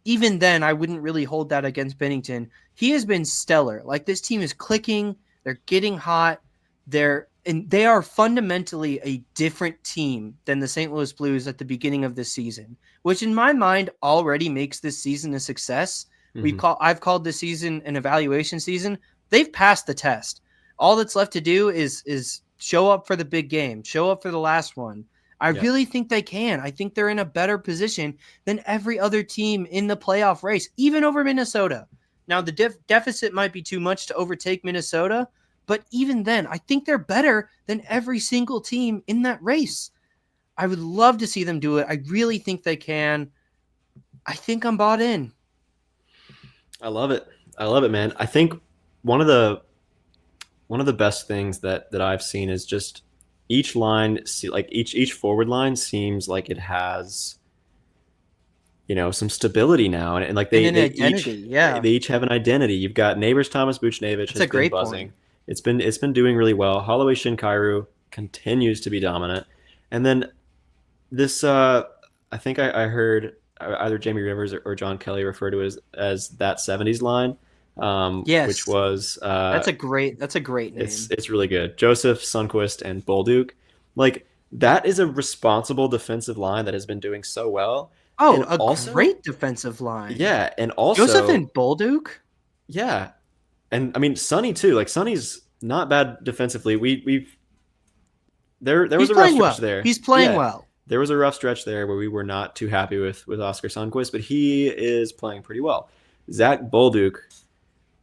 Speaker 2: Even then, I wouldn't really hold that against Binnington. He has been stellar. Like, this team is clicking. They're getting hot. They are fundamentally a different team than the St. Louis Blues at the beginning of this season, which in my mind already makes this season a success.
Speaker 1: Mm-hmm.
Speaker 2: I've called this season an evaluation season. They've passed the test. All that's left to do is show up for the big game, show up for the last one. I really think they can. I think they're in a better position than every other team in the playoff race, even over Minnesota. Now, the deficit might be too much to overtake Minnesota, but even then, I think they're better than every single team in that race. I would love to see them do it. I really think they can. I think I'm bought in.
Speaker 1: I love it. I love it, man. I think one of the best things that I've seen is just each line, like each forward line seems like it has some stability now, and like they each have an identity. You've got Neighbors Thomas Buchnevich has been buzzing. Point. It's been doing really well. Holloway Shinkaru continues to be dominant, and then this I think I heard either Jamie Rivers or John Kelly refer to it as that 70s line.
Speaker 2: Yes,
Speaker 1: which was
Speaker 2: that's a great name.
Speaker 1: It's really good. Joseph, Sundqvist, and Bolduc. Like, that is a responsible defensive line that has been doing so well.
Speaker 2: Oh, great defensive line.
Speaker 1: Yeah, and also
Speaker 2: Joseph and Bolduc.
Speaker 1: Yeah, and I mean Sonny too. Like, Sonny's not bad defensively. There was a rough stretch there.
Speaker 2: He's playing well.
Speaker 1: There was a rough stretch there where we were not too happy with Oscar Sundqvist, but he is playing pretty well. Zach Bolduc.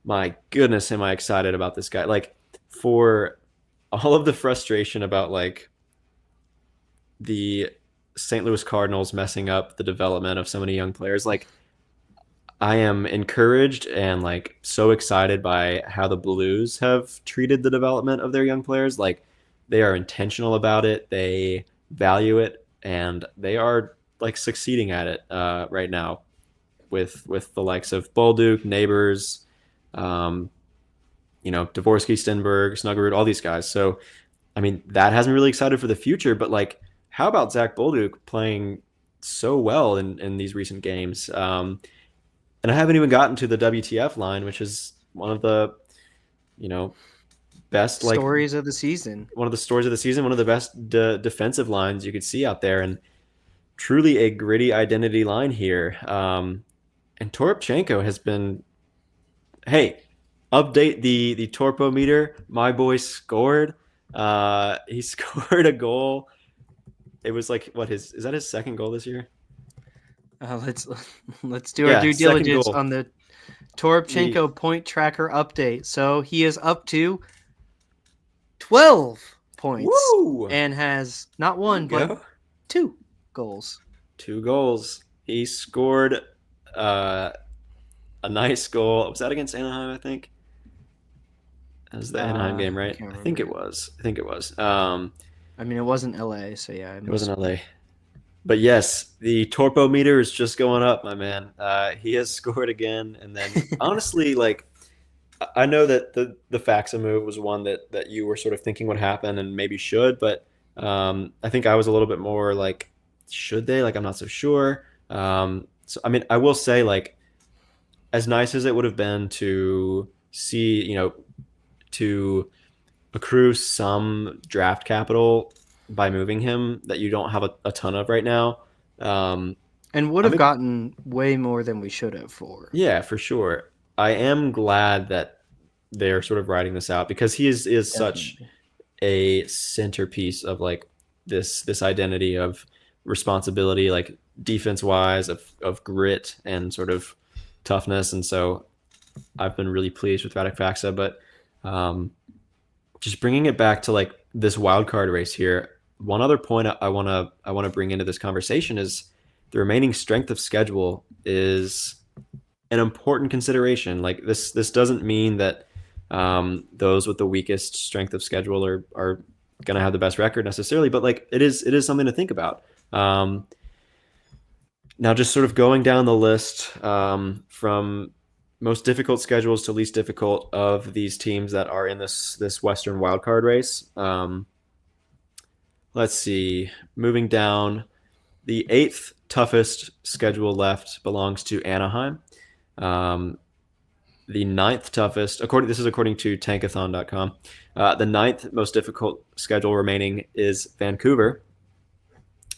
Speaker 1: My goodness, am I excited about this guy. Like, for all of the frustration about, like, the St. Louis Cardinals messing up the development of so many young players, like, I am encouraged and, like, so excited by how the Blues have treated the development of their young players. Like, they are intentional about it, they value it, and they are, like, succeeding at it right now with the likes of Bolduc, Neighbors, Dvorsky, Stenberg, Snuggerud, all these guys. So I mean, that has me really excited for the future. But like, how about Zach Bolduc playing so well in these recent games? And I haven't even gotten to the WTF line, which is one of the you know best like
Speaker 2: Stories of the season.
Speaker 1: one of the stories of the season, one of the best defensive lines you could see out there, and truly a gritty identity line here. And Toropchenko has been, hey, update the Torpo meter. My boy scored. He scored a goal. It was like what his is that his second goal this year?
Speaker 2: Let's do our
Speaker 1: Yeah,
Speaker 2: due
Speaker 1: second
Speaker 2: diligence
Speaker 1: goal.
Speaker 2: on the
Speaker 1: He
Speaker 2: Toropchenko point tracker update. So he is up to 12 points
Speaker 1: woo.
Speaker 2: and has not
Speaker 1: There you
Speaker 2: one but
Speaker 1: go.
Speaker 2: 2 goals.
Speaker 1: 2 goals. He scored uh, a nice goal. Was that against Anaheim? I think that was the Anaheim game,
Speaker 2: I
Speaker 1: right?
Speaker 2: can't
Speaker 1: I think it
Speaker 2: remember.
Speaker 1: was. I think it was.
Speaker 2: I mean, it wasn't LA, so yeah, I
Speaker 1: It wasn't
Speaker 2: misspoke.
Speaker 1: LA. But yes, the Torpo meter is just going up, my man. He has scored again, and then honestly, like I know that the Faxa move was one that you were sort of thinking would happen and maybe should, but I think I was a little bit more like, should they? Like I'm not so sure. So I mean, I will say like as nice as it would have been to see, to accrue some draft capital by moving him that you don't have a ton of right now. Um,
Speaker 2: And would
Speaker 1: I'm
Speaker 2: have gotten way more than we should have for.
Speaker 1: Yeah, for sure. I am glad that they're sort of writing this out because he is such
Speaker 2: Definitely.
Speaker 1: a centerpiece of like this identity of responsibility, like defense wise, of grit and sort of toughness. And so I've been really pleased with Radek Faxa, but um, just bringing it back to like this wild card race here. One other point I want to bring into this conversation is the remaining strength of schedule is an important consideration. Like this doesn't mean that those with the weakest strength of schedule are going to have the best record necessarily, but like it is something to think about. Now, just sort of going down the list from most difficult schedules to least difficult of these teams that are in this Western wildcard race. Let's see. Moving down, the eighth toughest schedule left belongs to Anaheim. Um, the ninth toughest, according to Tankathon.com, the ninth most difficult schedule remaining is Vancouver.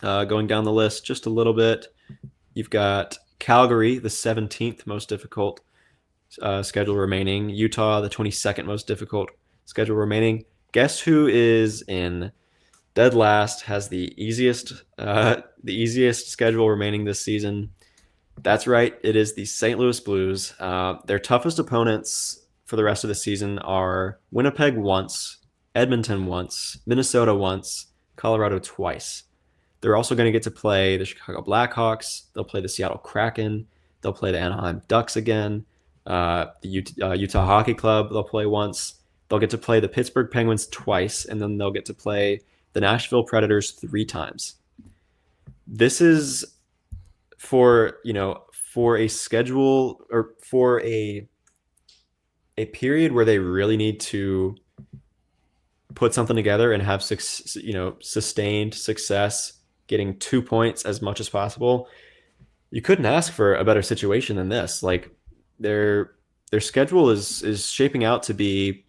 Speaker 1: Going down the list just a little bit, you've got Calgary, the 17th most difficult schedule remaining. Utah, the 22nd most difficult schedule remaining. Guess who is in dead last? Has the easiest schedule remaining this season. That's right. It is the St. Louis Blues. Their toughest opponents for the rest of the season are Winnipeg once, Edmonton once, Minnesota once, Colorado twice. They're also going to get to play the Chicago Blackhawks. They'll play the Seattle Kraken. They'll play the Anaheim Ducks again. The Utah Hockey Club, they'll play once. They'll get to play the Pittsburgh Penguins twice, and then they'll get to play the Nashville Predators 3 times. This is for a schedule or for a period where they really need to put something together and have sustained success, getting 2 points as much as possible. You couldn't ask for a better situation than this. Like their schedule is shaping out to be,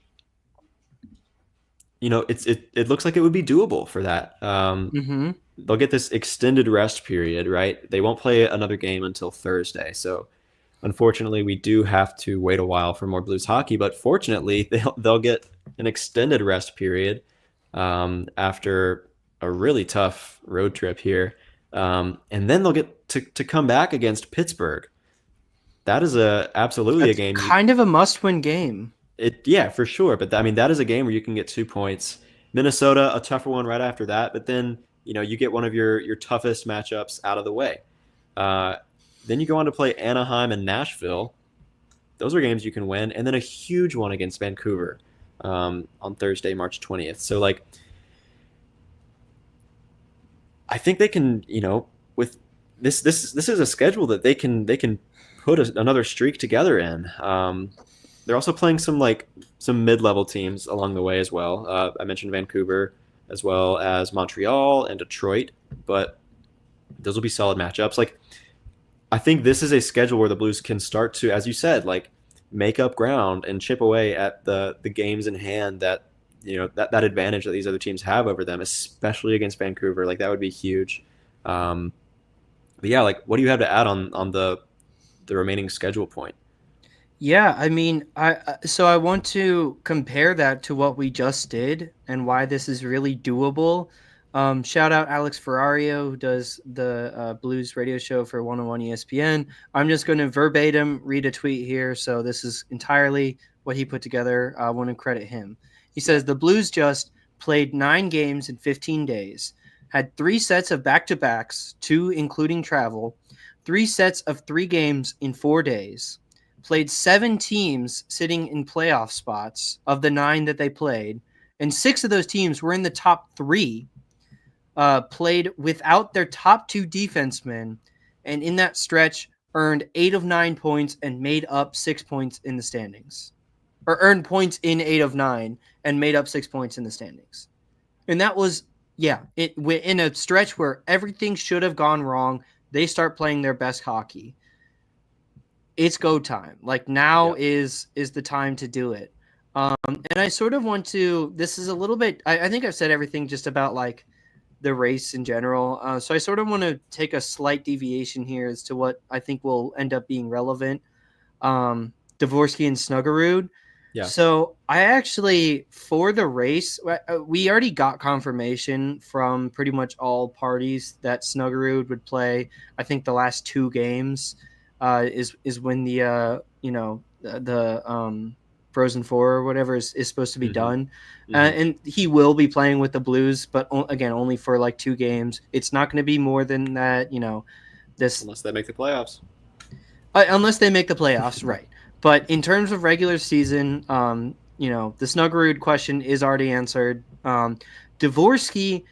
Speaker 1: it looks like it would be doable for that.
Speaker 2: Mm-hmm.
Speaker 1: They'll get this extended rest period, right? They won't play another game until Thursday. So unfortunately, we do have to wait a while for more Blues hockey, but fortunately, they'll get an extended rest period after a really tough road trip here. And then they'll get to come back against Pittsburgh. That is absolutely a
Speaker 2: That's
Speaker 1: game
Speaker 2: kind of a must-win game.
Speaker 1: yeah, for sure. But I mean, that is a game where you can get 2 points. Minnesota, a tougher one right after that. But then you get one of your toughest matchups out of the way. Uh, then you go on to play Anaheim and Nashville. Those are games you can win, and then a huge one against Vancouver on Thursday, March 20th. So like, I think they can, with this is a schedule that they can put another streak together in. they're also playing some mid-level teams along the way as well. I mentioned Vancouver as well as Montreal and Detroit, but those will be solid matchups. Like I think this is a schedule where the Blues can start to, as you said, like make up ground and chip away at the games in hand that that advantage that these other teams have over them, especially against Vancouver. Like that would be huge. Um, but yeah, like what do you have to add on the remaining schedule point?
Speaker 2: Yeah, I mean, so I want to compare that to what we just did and why this is really doable. Shout out Alex Ferrario, who does the Blues radio show for 101 ESPN. I'm just going to verbatim read a tweet here. So this is entirely what he put together. I want to credit him. He
Speaker 1: Yeah.
Speaker 2: says the Blues just played 9 games in 15 days, had 3 sets of back-to-backs, 2 including travel, 3 sets of 3 games in 4 days, played 7 teams sitting in playoff spots of the 9 that they played, and 6 of those teams were in the top 3, played without their top 2 defensemen, and in that stretch earned 8 of 9 points and made up 6 points in the standings. Or earned points in 8 of 9 and made up 6 points in the standings. And that was, in a stretch where everything should have gone wrong, they start playing their best hockey. It's go time. Like now is the time to do it. And I sort of want to. This is a little bit. I think I've said everything just about like the race in general. So I sort of want to take a slight deviation here as to what I think will end up being relevant. Dvorsky and Snuggerud.
Speaker 1: Yeah.
Speaker 2: So I actually, for the race, we already got confirmation from pretty much all parties that Snuggerud would play. I think the last 2 games is when the Frozen Four or whatever is supposed to be done, and he will be playing with the Blues, but again only for like 2 games. It's not going to be more than that, This
Speaker 1: Unless they make the playoffs.
Speaker 2: Unless they make the playoffs, right? But in terms of regular season, the Snuggerud question is already answered. Dvorsky,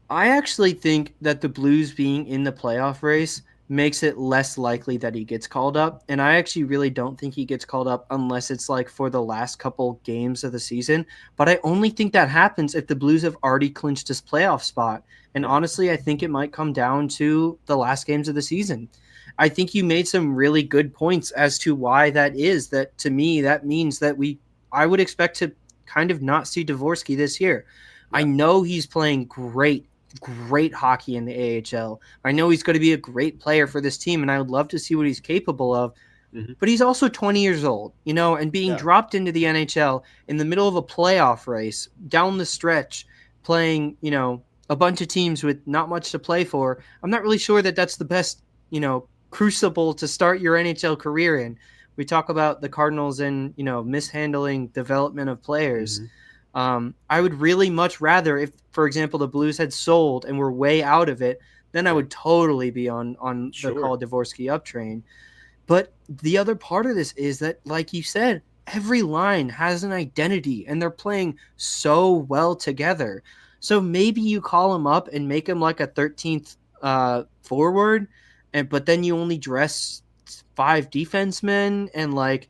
Speaker 2: I actually think that the Blues being in the playoff race makes it less likely that he gets called up. And I actually really don't think he gets called up unless it's like for the last couple games of the season. But I only think that happens if the Blues have already clinched his playoff spot. And honestly, I think it might come down to the last games of the season. I think you made some really good points as to why that is. That to me, that means that I would expect to kind of not see Dvorsky this year. I know he's playing great hockey in the AHL. I know he's going to be a great player for this team, and I would love to see what he's capable of. But he's also 20 years old, and being dropped into the NHL in the middle of a playoff race down the stretch, playing, a bunch of teams with not much to play for. I'm not really sure that that's the best, crucible to start your NHL career in. We talk about the Cardinals and, mishandling development of players. I would really much rather if, for example, the Blues had sold and were way out of it, then I would totally be on the Call Dvorsky up train. But the other part of this is that, like you said, every line has an identity and they're playing so well together. So maybe you call him up and make him like a 13th forward, but then you only dress 5 defensemen, and like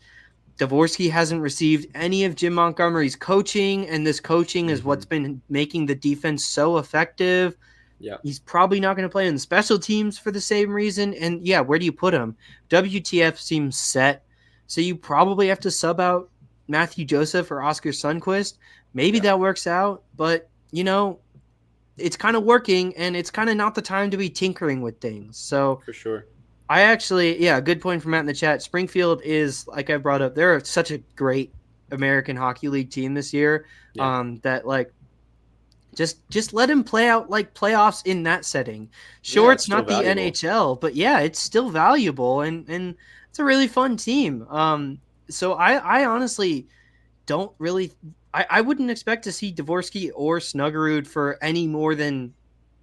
Speaker 2: Dvorsky hasn't received any of Jim Montgomery's coaching, and this coaching is what's been making the defense so effective.
Speaker 1: Yeah.
Speaker 2: He's probably not going to play in the special teams for the same reason. And where do you put him? WTF seems set. So you probably have to sub out Matthew Joseph or Oscar Sundquist. Maybe that works out, but it's kind of working, and it's kind of not the time to be tinkering with things. So
Speaker 1: For sure.
Speaker 2: I actually, good point from Matt in the chat. Springfield is, like I brought up, they're such a great American Hockey League team this year. That like just let him play out like playoffs in that setting. Sure, it's not the
Speaker 1: valuable.
Speaker 2: NHL, but it's still valuable, and it's a really fun team. So I honestly don't really. I wouldn't expect to see Dvorsky or Snuggerud for any more than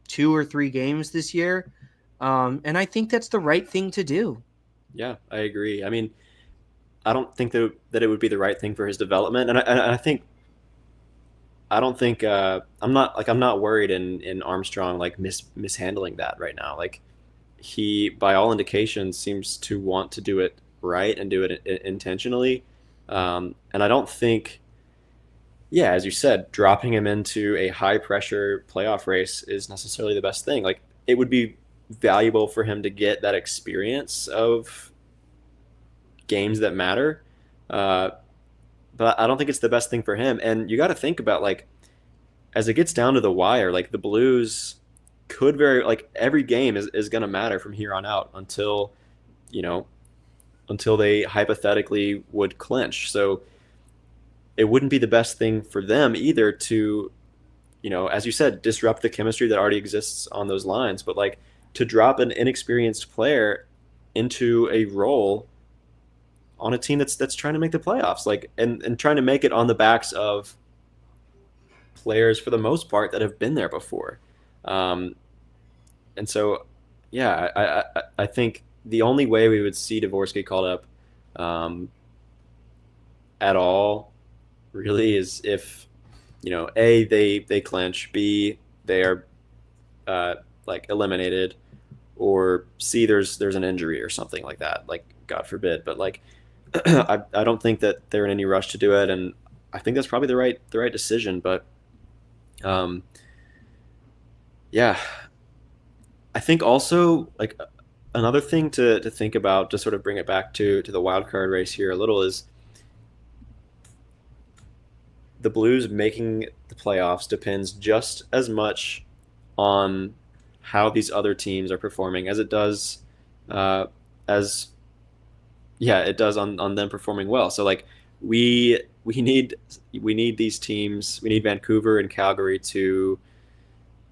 Speaker 2: 2 or 3 games this year. And I think that's the right thing to do.
Speaker 1: Yeah, I agree. I mean, I don't think that it would be the right thing for his development, and I don't think I'm not worried in Armstrong like mishandling that right now. Like he, by all indications, seems to want to do it right and do it intentionally. And I don't think, yeah, as you said, dropping him into a high pressure playoff race is necessarily the best thing. Like it would be valuable for him to get that experience of games that matter. Uh, but I don't think it's the best thing for him. And you got to think about like as it gets down to the wire, like the Blues could very like every game is going to matter from here on out until you know until they hypothetically would clinch. So it wouldn't be the best thing for them either to as you said, disrupt the chemistry that already exists on those lines. But like to drop an inexperienced player into a role on a team that's trying to make the playoffs, like and trying to make it on the backs of players for the most part that have been there before. Um, and so, yeah, I think the only way we would see Dvorsky called up um, at all really is if a they clinch, b they are like eliminated, or c there's an injury or something like that. Like God forbid, but like I don't think that they're in any rush to do it, and I think that's probably the right decision. But um, yeah, I think also like another thing to think about to sort of bring it back to the wild card race here a little is the Blues making the playoffs depends just as much on how these other teams are performing as it does uh, as yeah it does on them performing well. So like we need these teams. We need Vancouver and Calgary to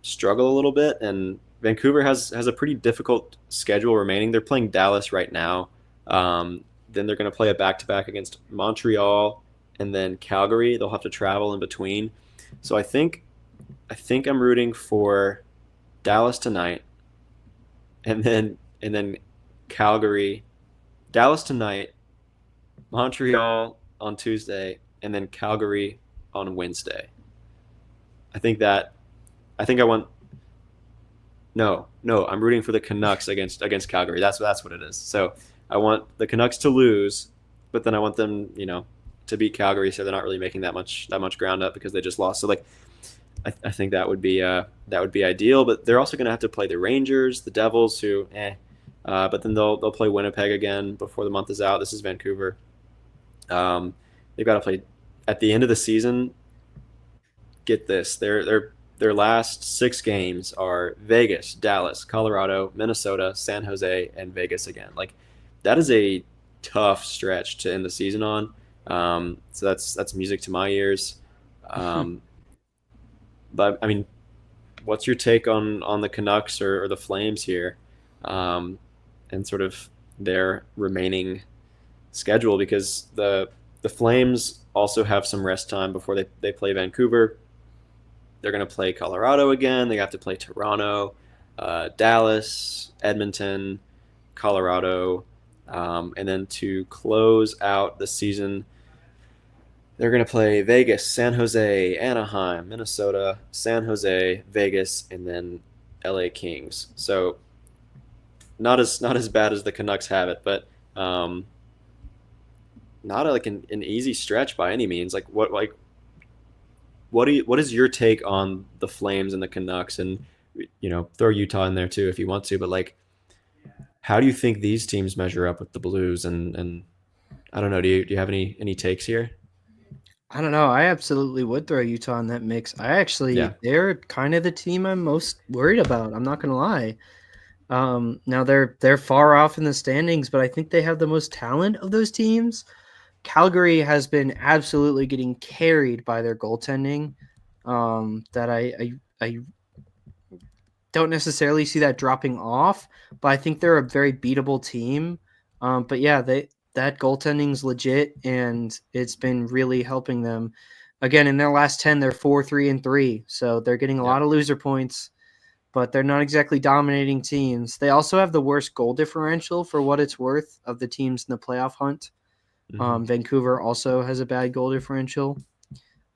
Speaker 1: struggle a little bit, and Vancouver has a pretty difficult schedule remaining. They're playing Dallas right now. Then they're going to play a back to back against Montreal and then Calgary. They'll have to travel in between. So I think I'm rooting for Dallas tonight, and then Calgary, Dallas tonight, Montreal on Tuesday, and then Calgary on Wednesday. I think that I think I want no, I'm rooting for the Canucks against Calgary. That's what it is. So I want the Canucks to lose, but then I want them, to beat Calgary, so they're not really making that much ground up because they just lost. So like I think that would be ideal. But they're also going to have to play the Rangers, the Devils, who but then they'll play Winnipeg again before the month is out. This is Vancouver. Um, they've got to play at the end of the season. Get this, their last six games are Vegas, Dallas, Colorado, Minnesota, San Jose, and Vegas again. Like that is a tough stretch to end the season on. So that's music to my ears. Um, but I mean, what's your take on the Canucks or the Flames here, um, and sort of their remaining schedule? Because the Flames also have some rest time before they play Vancouver. They're going to play Colorado again. They have to play Toronto, Dallas, Edmonton, Colorado, and then to close out the season, they're going to play Vegas, San Jose, Anaheim, Minnesota, San Jose, Vegas, and then LA Kings. So not as bad as the Canucks have it, but not like an easy stretch by any means. What is your take on the Flames and the Canucks, and throw Utah in there too if you want to, but like how do you think these teams measure up with the Blues, and I don't know, do you have any takes here?
Speaker 2: I don't know. I absolutely would throw Utah in that mix.
Speaker 1: Yeah.
Speaker 2: They're kind of the team I'm most worried about. I'm not gonna lie. Now they're far off in the standings, but I think they have the most talent of those teams. Calgary has been absolutely getting carried by their goaltending. That I don't necessarily see that dropping off, but I think they're a very beatable team. But yeah, that goaltending's legit, and it's been really helping them. Again, in their last 10, they're 4-3-3, so they're getting a
Speaker 1: Yeah.
Speaker 2: lot of loser points, but they're not exactly dominating teams. They also have the worst goal differential for what it's worth of the teams in the playoff hunt.
Speaker 1: Hmm.
Speaker 2: Vancouver also has a bad goal differential.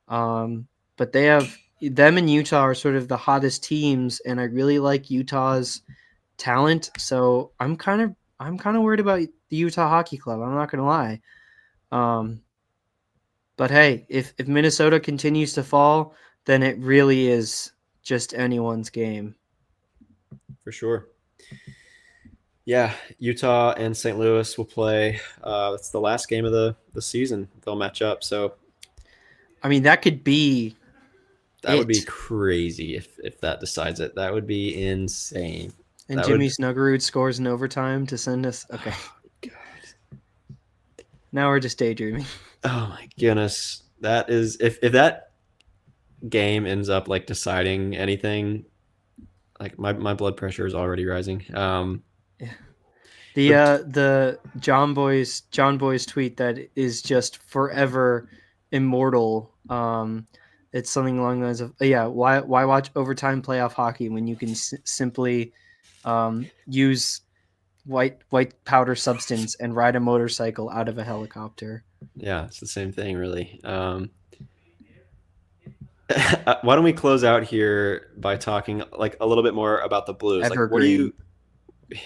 Speaker 2: Um, but they have them and Utah are sort of the hottest teams, and I really like Utah's talent. So I'm kind of worried about the Utah Hockey Club. I'm not gonna lie. Um, But hey, if Minnesota continues to fall, then it really is just anyone's game.
Speaker 1: For sure. Yeah, Utah and St. Louis will play. It's the last game of the season. They'll match up. So
Speaker 2: I mean, that could be
Speaker 1: that would be
Speaker 2: it.
Speaker 1: crazy if that decides it. That would be insane.
Speaker 2: And
Speaker 1: That
Speaker 2: Jimmy
Speaker 1: would.
Speaker 2: Snuggerud scores in overtime to send us. Okay, now we're just daydreaming.
Speaker 1: Oh my goodness. That is if that game ends up like deciding anything, like my blood pressure is already rising.
Speaker 2: Yeah.
Speaker 1: But
Speaker 2: The John Boy's tweet that is just forever immortal. It's something along the lines of yeah, why watch overtime playoff hockey when you can simply use white powder substance and ride a motorcycle out of a helicopter.
Speaker 1: yeah, it's the same thing really. Why don't we close out here by talking like a little bit more about the Blues? Like, what are
Speaker 2: Evergreen.
Speaker 1: you,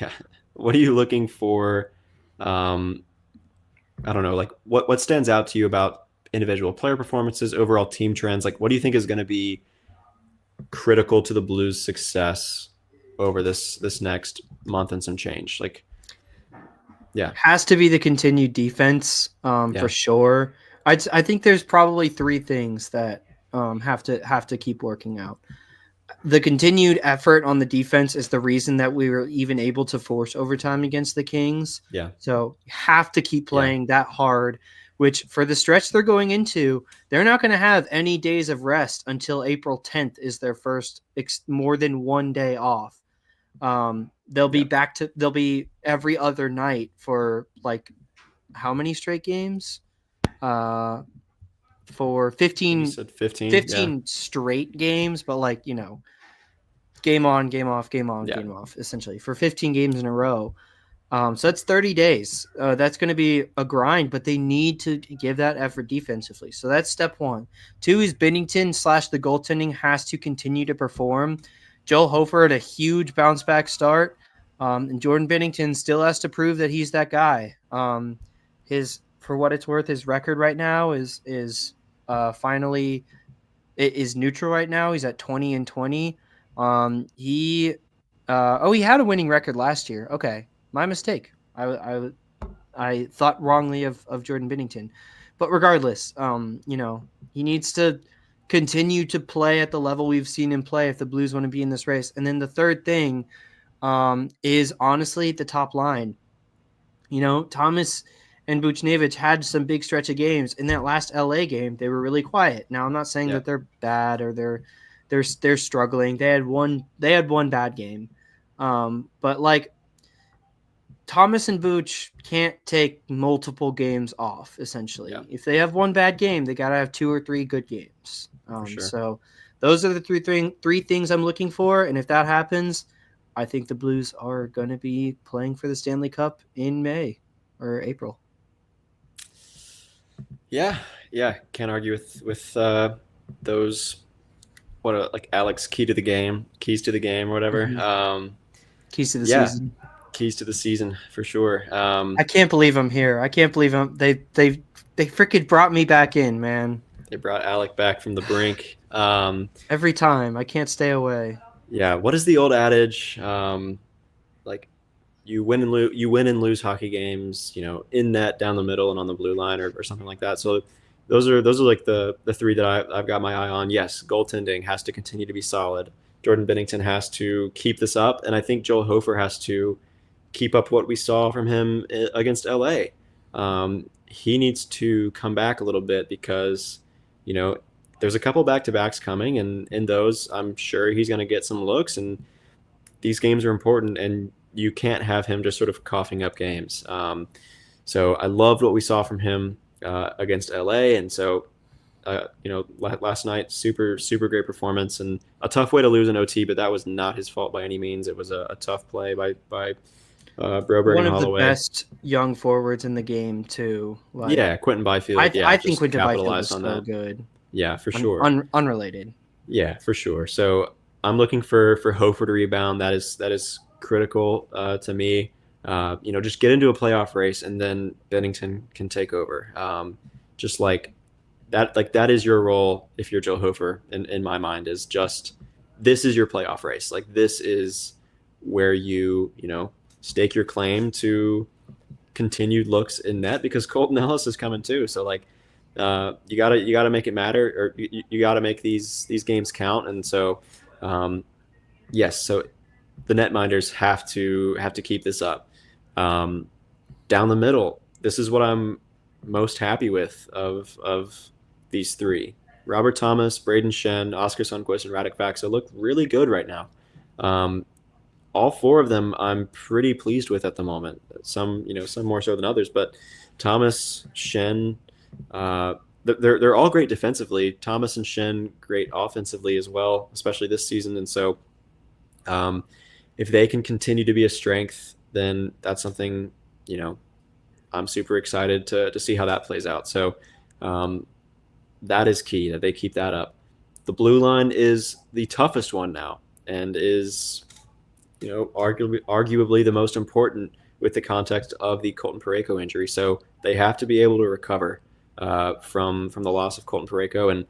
Speaker 1: yeah, what are you looking for? Um, I don't know, like what stands out to you about individual player performances, overall team trends? Like, what do you think is going to be critical to the Blues' success over this next month and some change? Like, yeah,
Speaker 2: Has to be the continued defense, for
Speaker 1: yeah,
Speaker 2: sure. I think there's probably three things that have to keep working out. The continued effort on the defense is the reason that we were even able to force overtime against the Kings.
Speaker 1: yeah,
Speaker 2: So you have to keep
Speaker 1: yeah,
Speaker 2: playing that hard, which for the stretch they're going into, they're not going to have any days of rest until April 10th is their first more than one day off.
Speaker 1: yeah.
Speaker 2: They'll be every other night for like how many straight games? Uh, for
Speaker 1: I think you
Speaker 2: 15,
Speaker 1: said 15. Yeah,
Speaker 2: 15 straight games, but like, game on, game off, game on,
Speaker 1: yeah,
Speaker 2: game off, essentially for 15 games in a row. So that's 30 days. That's going to be a grind, but they need to give that effort defensively. So that's step one. Two is Bennington / the goaltending has to continue to perform. Joel Hofer had a huge bounce back start, and Jordan Bennington still has to prove that he's that guy. His for what it's worth, his record right now is finally it is neutral right now. He's at 20-20. He had a winning record last year. Okay, my mistake. I thought wrongly of Jordan Bennington, but regardless, he needs to continue to play at the level we've seen him play if the Blues want to be in this race. And then the third thing is honestly the top line. Thomas and Buchnevich had some big stretch of games. In that last LA game, they were really quiet. Now I'm not saying
Speaker 1: yeah,
Speaker 2: that they're bad or they're struggling. They had one bad game. But like Thomas and Booch can't take multiple games off,
Speaker 1: yeah,
Speaker 2: essentially. If they have one bad game, they got to have 2 or 3 good games.
Speaker 1: for sure.
Speaker 2: So those are the three things I'm looking for. And if that happens, I think the Blues are going to be playing for the Stanley Cup in May or April.
Speaker 1: Yeah, yeah, can't argue with those like Alex keys to the game or whatever.
Speaker 2: Mhm. Keys to the
Speaker 1: Yeah,
Speaker 2: season.
Speaker 1: keys to the season for sure.
Speaker 2: I can't believe I'm here. I can't believe they freaking brought me back in, man.
Speaker 1: They brought Alec back from the brink.
Speaker 2: Every time. I can't stay away.
Speaker 1: Yeah, what is the old adage? Like you win and lose hockey games, in net, down the middle, and on the blue line, or something like that. So those are like the three that I've got my eye on. Yes, goaltending has to continue to be solid. Jordan Bennington has to keep this up, and I think Joel Hofer has to keep up what we saw from him against LA. He needs to come back a little bit because you know there's a couple back to backs coming, and in those I'm sure he's going to get some looks, and these games are important, and you can't have him just sort of coughing up games. So I loved what we saw from him against LA, and so last night, super super great performance, and a tough way to lose an OT, but that was not his fault by any means. It was a tough play by Broberg
Speaker 2: One
Speaker 1: and
Speaker 2: of the
Speaker 1: Holloway.
Speaker 2: best young forwards in the game too. Like
Speaker 1: Yeah, Quentin Byfield,
Speaker 2: I think
Speaker 1: just
Speaker 2: Quinton Byfield
Speaker 1: capitalized
Speaker 2: is
Speaker 1: on
Speaker 2: so
Speaker 1: that.
Speaker 2: good.
Speaker 1: Yeah, for sure.
Speaker 2: Unrelated.
Speaker 1: Yeah, for sure. So I'm looking for Hofer to rebound. That is critical to me. Just get into a playoff race, and then Bennington can take over. Just like that is your role if you're Joe Hofer. In my mind, is just this is your playoff race. Like this is where you know stake your claim to continued looks in net because Colton Ellis is coming too. So like you gotta make it matter, or you gotta make these games count. And so yes, so the netminders have to keep this up. Um, Down the middle, this is what I'm most happy with of these three. Robert Thomas, Braden Shen, Oscar Sundquist, and Radek Faksa look really good right now. Um, all four of them I'm pretty pleased with at the moment. Some more so than others, but Thomas, Shen, uh, they're all great defensively. Thomas and Shen great offensively as well, especially this season. And so, um, if they can continue to be a strength, then that's something you know I'm super excited to see how that plays out. So um, that is key that they keep that up. The blue line is the toughest one now, and is arguably the most important with the context of the Colton Parayko injury. So they have to be able to recover from the loss of Colton Parayko, and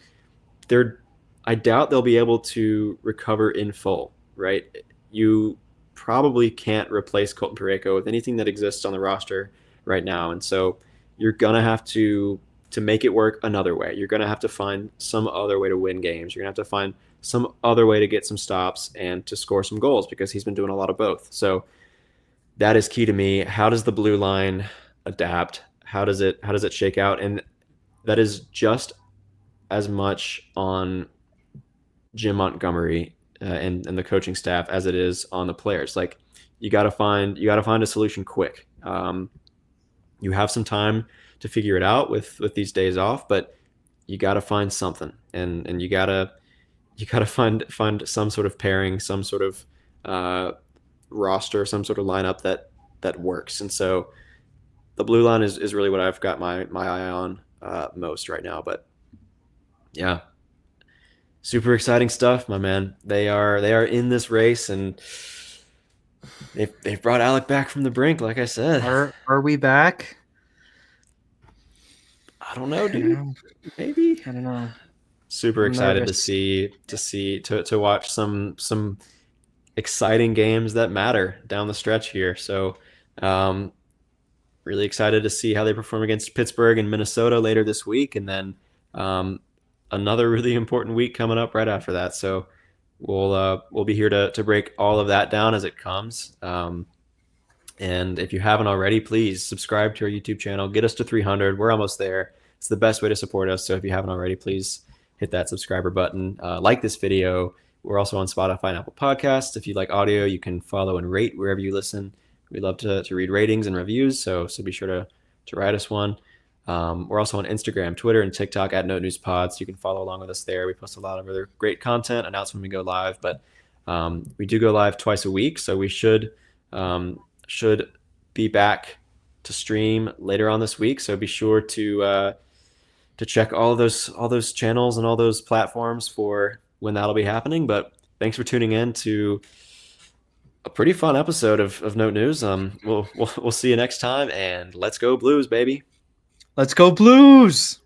Speaker 1: they're I doubt they'll be able to recover in full. Right? You probably can't replace Colton Parayko with anything that exists on the roster right now, and so you're gonna have to make it work another way. You're gonna have to find some other way to win games. You're gonna have to find some other way to get some stops and to score some goals because he's been doing a lot of both. So that is key to me. How does the blue line adapt? How does it shake out? And that is just as much on Jim Montgomery and the coaching staff as it is on the players. Like you got to find a solution quick. You have some time to figure it out with these days off, but you got to find something, and you got to find some sort of pairing, some sort of uh, roster, some sort of lineup that works. And so the blue line is really what I've got my eye on most right now. But yeah, super exciting stuff, my man. They are in this race, and they've brought Alec back from the brink. Like I said,
Speaker 2: Are we back?
Speaker 1: I don't know,
Speaker 2: I don't
Speaker 1: dude.
Speaker 2: know.
Speaker 1: Maybe.
Speaker 2: I don't know.
Speaker 1: Super
Speaker 2: I'm
Speaker 1: excited
Speaker 2: nervous.
Speaker 1: to watch some exciting games that matter down the stretch here. So, um, really excited to see how they perform against Pittsburgh and Minnesota later this week, and then um, another really important week coming up right after that. So we'll be here to break all of that down as it comes. And if you haven't already, please subscribe to our YouTube channel. Get us to 300. We're almost there. It's the best way to support us. So if you haven't already, please hit that subscriber button. Like this video. We're also on Spotify and Apple Podcasts. If you like audio, you can follow and rate wherever you listen. We love to read ratings and reviews, so be sure to write us one. We're also on Instagram, Twitter, and TikTok at Note News Pod, so you can follow along with us there. We post a lot of other great content, announce when we go live, but we do go live twice a week, so we should be back to stream later on this week. So be sure to check all those channels and all those platforms for when that'll be happening. But thanks for tuning in to a pretty fun episode of Note News. We'll see you next time, and let's go Blues, baby.
Speaker 2: Let's go Blues!